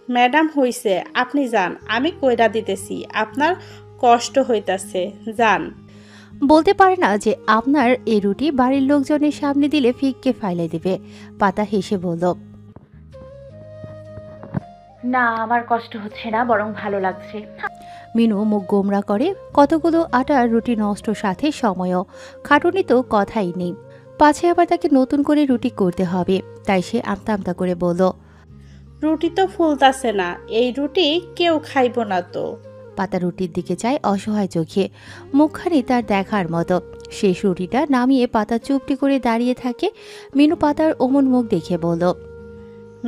ম্যাডাম হইছে, আপনি যান, আমি কইরা দিতেছি, আপনার কষ্ট হইতাছে, যান। বলতে পারে না যে আপনার এই রুটি বাড়ির লোকজনের সামনে দিলে ফিককে ফাইলে দিবে। পাতা হেসে বলল, না, আমার কষ্ট হচ্ছে না, বরং ভালো লাগছে। মিনু মুখ গোমরা করে। কতগুলো আটার রুটি নষ্ট, সাথে সময়ও। খাটুনি তো কথাই নেই, পাছে আবার তাকে নতুন করে রুটি করতে হবে। তাই সে আমতা আমতা করে বলল, রুটি তো ফুলতাছে না, এই রুটি কেউ খাইব না তো। পাতা রুটির দিকে চায় অসহায় চোখে, মুখখানি তার দেখার মতো। শেষ রুটিটা নামিয়ে পাতা চুপটি করে দাঁড়িয়ে থাকে। মিনু পাতার অমন মুখ দেখে বলল,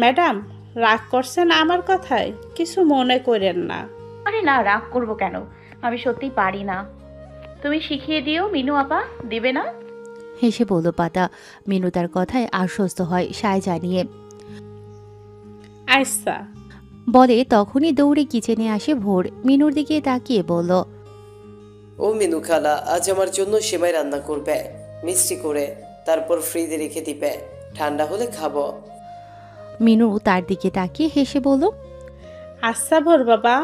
ম্যাডাম রাগ করছেন আমার কথায়, কিছু মনে করেন না। আরে না, রাগ করবো কেন, আমি সত্যি পারি না। তুমি শিখিয়ে দিও মিনু আপা, দিবে না? হেসে বলল পাতা। মিনু তার কথায় আশ্বস্ত হয় সায় জানিয়ে। আচ্ছা বলে তখনই দৌড়ে কিচেনে আসে ভোর। মিনুর দিকে তাকিয়ে বলল, ও মিনু খালা, আজ আমার জন্য সেমাই রান্না করবে মিষ্টি করে, তারপর ফ্রিজে রেখে দিবে, ঠান্ডা হলে খাবো। মিনু তার দিকে তাকিয়ে হেসে বলল, আচ্ছা ভোর বাবা,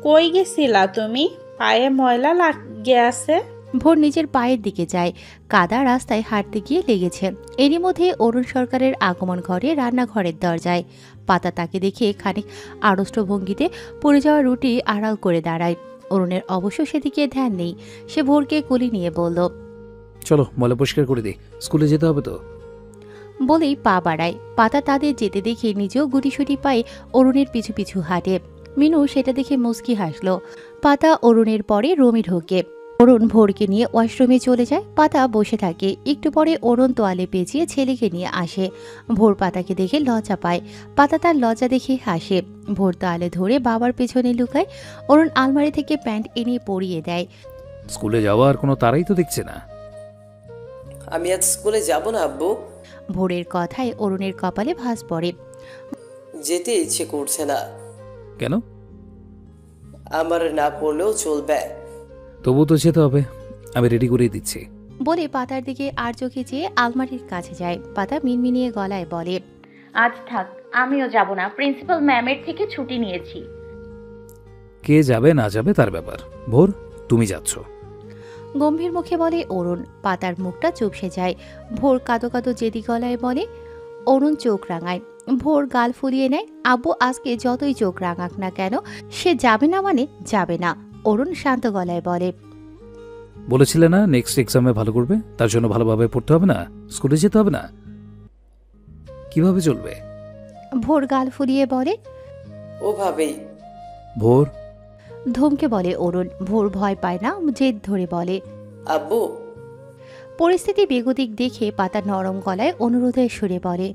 কই গেছিলা তুমি? পায়ে ময়লা লাগে আছে। ভোর নিজের পায়ের দিকে যায়, কাদা রাস্তায় হাঁটতে গিয়ে লেগেছে। এরই মধ্যে অরুণ সরকারের আগমন ঘরে রান্নাঘরের দরজায়। পাতা তাকে দেখে খানিক আড়ষ্ট ভঙ্গিতে পড়ে যাওয়া রুটি আড়াল করে দাঁড়ায়। অরুণের অবশ্য সেদিকে ধ্যান নেই। সে ভোরকে কোলে নিয়ে বলল, চলো ময়লা পরিষ্কার করে দিই, স্কুলে যেতে হবে তো। বলেই পা বাড়ায়। পাতা তাদের যেতে দেখে নিজেও গুটিসুটি পায়ে অরুণের পিছু পিছু হাঁটে। মিনু সেটা দেখে মুচকি হাসলো। পাতা অরুণের পরে রুমে ঢোকে। অরুণ ভোরকে নিয়ে ওয়াশরুমে চলে যায়। পাতা বসে থাকে। একটু পরে অরুণ তোয়ালে পেঁচিয়ে ছেলেকে নিয়ে আসে। ভোর পাতাকে দেখে লজ্জা পায়। পাতা তার লজ্জা দেখে হাসে। ভোর তোয়ালে ধরে বাবার পেছনে লুকায়। অরুণ আলমারি থেকে প্যান্ট এনে পরিয়ে দেয়। স্কুলে যাওয়ার কোনো তারাই তো দেখছে না। আমি আজ স্কুলে যাব না আব্বু। ভোরের কথায় অরুণের কপালে ভাঁজ পড়ে। যেতে ইচ্ছে করছে না। কেন? আমার না পড়লেও চলবে। তবু তো যেতে হবে, আমি রেডি করে দিচ্ছি। বলে পাতার দিকে আর চোখে চেয়ে আলমারির কাছে যায়। পাতা মিনমিনিয়ে গলায় বলে, আজ থাক, আমিও যাব না, প্রিন্সিপাল ম্যামের থেকে ছুটি নিয়েছি। কে যাবে না যাবে তার ব্যাপার, ভোর তুমি যাচ্ছ। গম্ভীর মুখে বলে অরুণ। পাতার মুখটা চুপসে যায়। ভোর কাঁদো কাঁদো জেদি গলায় বলে। অরুণ চোখ রাঙায়। ভোর গাল ফুলিয়ে নেয়। আব্বু আজকে যতই চোখ রাঙাক না কেন সে যাবে না মানে যাবে না। অরুণ শান্ত গলায় বলে, বলেছিলে না নেক্সট এক্সামে ভালো করবে, তার জন্য ভালোভাবে পড়তে হবে না, স্কুলে যেতে হবে না, কিভাবে চলবে? ভোর গাল ফুলিয়ে বলে, ওভাবেই। ভোর ধমকে বলে অরুণ। ভোর ভয় পায় না, জেদ ধরে বলে, আব্বু। পরিস্থিতি বেগতিক দেখে পাতা নরম গলায় অনুরোধের সুরে বলে,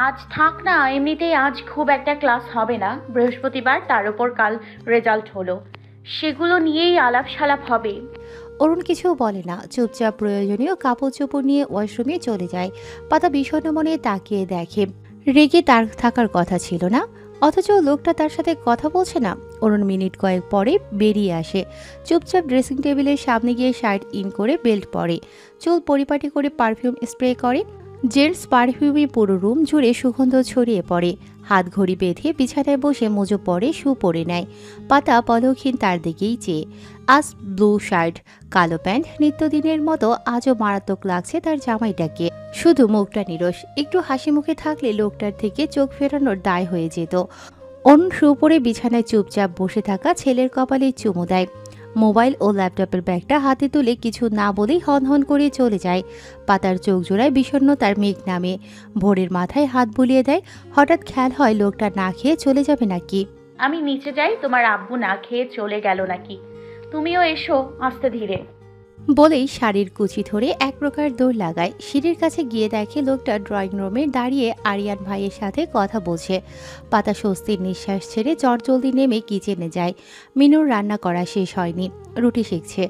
আজ থাক না, এমনিতেই আজ খুব একটা ক্লাস হবে না, বৃহস্পতিবার, তার উপর কাল রেজাল্ট হলো, সেগুলো নিয়েই আলাপ সালাপ হবে। অরুণ কিছু বলে না, চুপচাপ প্রয়োজনীয় কাপড় চোপড় নিয়ে ওয়াশরুমে চলে যায়। পাতা বিষণ্ণ মনে তাকিয়ে দেখে, রেগে তার থাকার কথা ছিল না, অথচ লোকটা তার সাথে কথা বলছে না। অরুণ মিনিট কয়েক পরে বেরিয়ে আসে, চুপচাপ ড্রেসিং টেবিলের সামনে গিয়ে শার্ট ইন করে বেল্ট পরে, চুল পরিপাটি করে পারফিউম স্প্রে করে। জেন্টস পারফিউমে পুরো রুম জুড়ে সুগন্ধ ছড়িয়ে পড়ে। হাত ঘড়ি বেঁধে বিছানায় বসে মোজো পরে শু পরে নেয়। পাতা পলকহীন তার দিকেই চেয়ে। আজ ব্লু শার্ট, কালো প্যান্ট, নিত্যদিনের মতো আজও মারাত্মক লাগছে তার জামাইটাকে। শুধু মুখটা নিরস, একটু হাসি মুখে থাকলে লোকটার থেকে চোখ ফেরানোর দায় হয়ে যেত। অরুণ শু পরে বিছানায় চুপচাপ বসে থাকা ছেলের কপালে চুমু দেয়। মোবাইল ও ল্যাপটপের ব্যাগটা হাতে তুলে কিছু না বলেই হনহন করে চলে যায়। পাতার চোখ জোড়ায় বিষণ্ণতার মেঘ নামে। ভোরের মাথায় হাত বুলিয়ে দেয়। হঠাৎ খেয়াল হয় লোকটা না খেয়ে চলে যাবে নাকি। আমি নিচে যাই, তোমার আব্বু না খেয়ে চলে গেল নাকি, তুমিও এসো আস্তে ধীরে। বলেই শাড়ির কুচি ধরে এক প্রকার দৌড় লাগায়। সিঁড়ির কাছে গিয়ে দেখে লোকটা ড্রয়িং রুমে দাঁড়িয়ে আরিয়ান ভাইয়ের সাথে কথা বলছে। পাতা স্বস্তির নিঃশ্বাস ছেড়ে চটজলদি নেমে কিচেনে যায়। মিনুর রান্না করা শেষ হয়নি, রুটি সেঁকছে।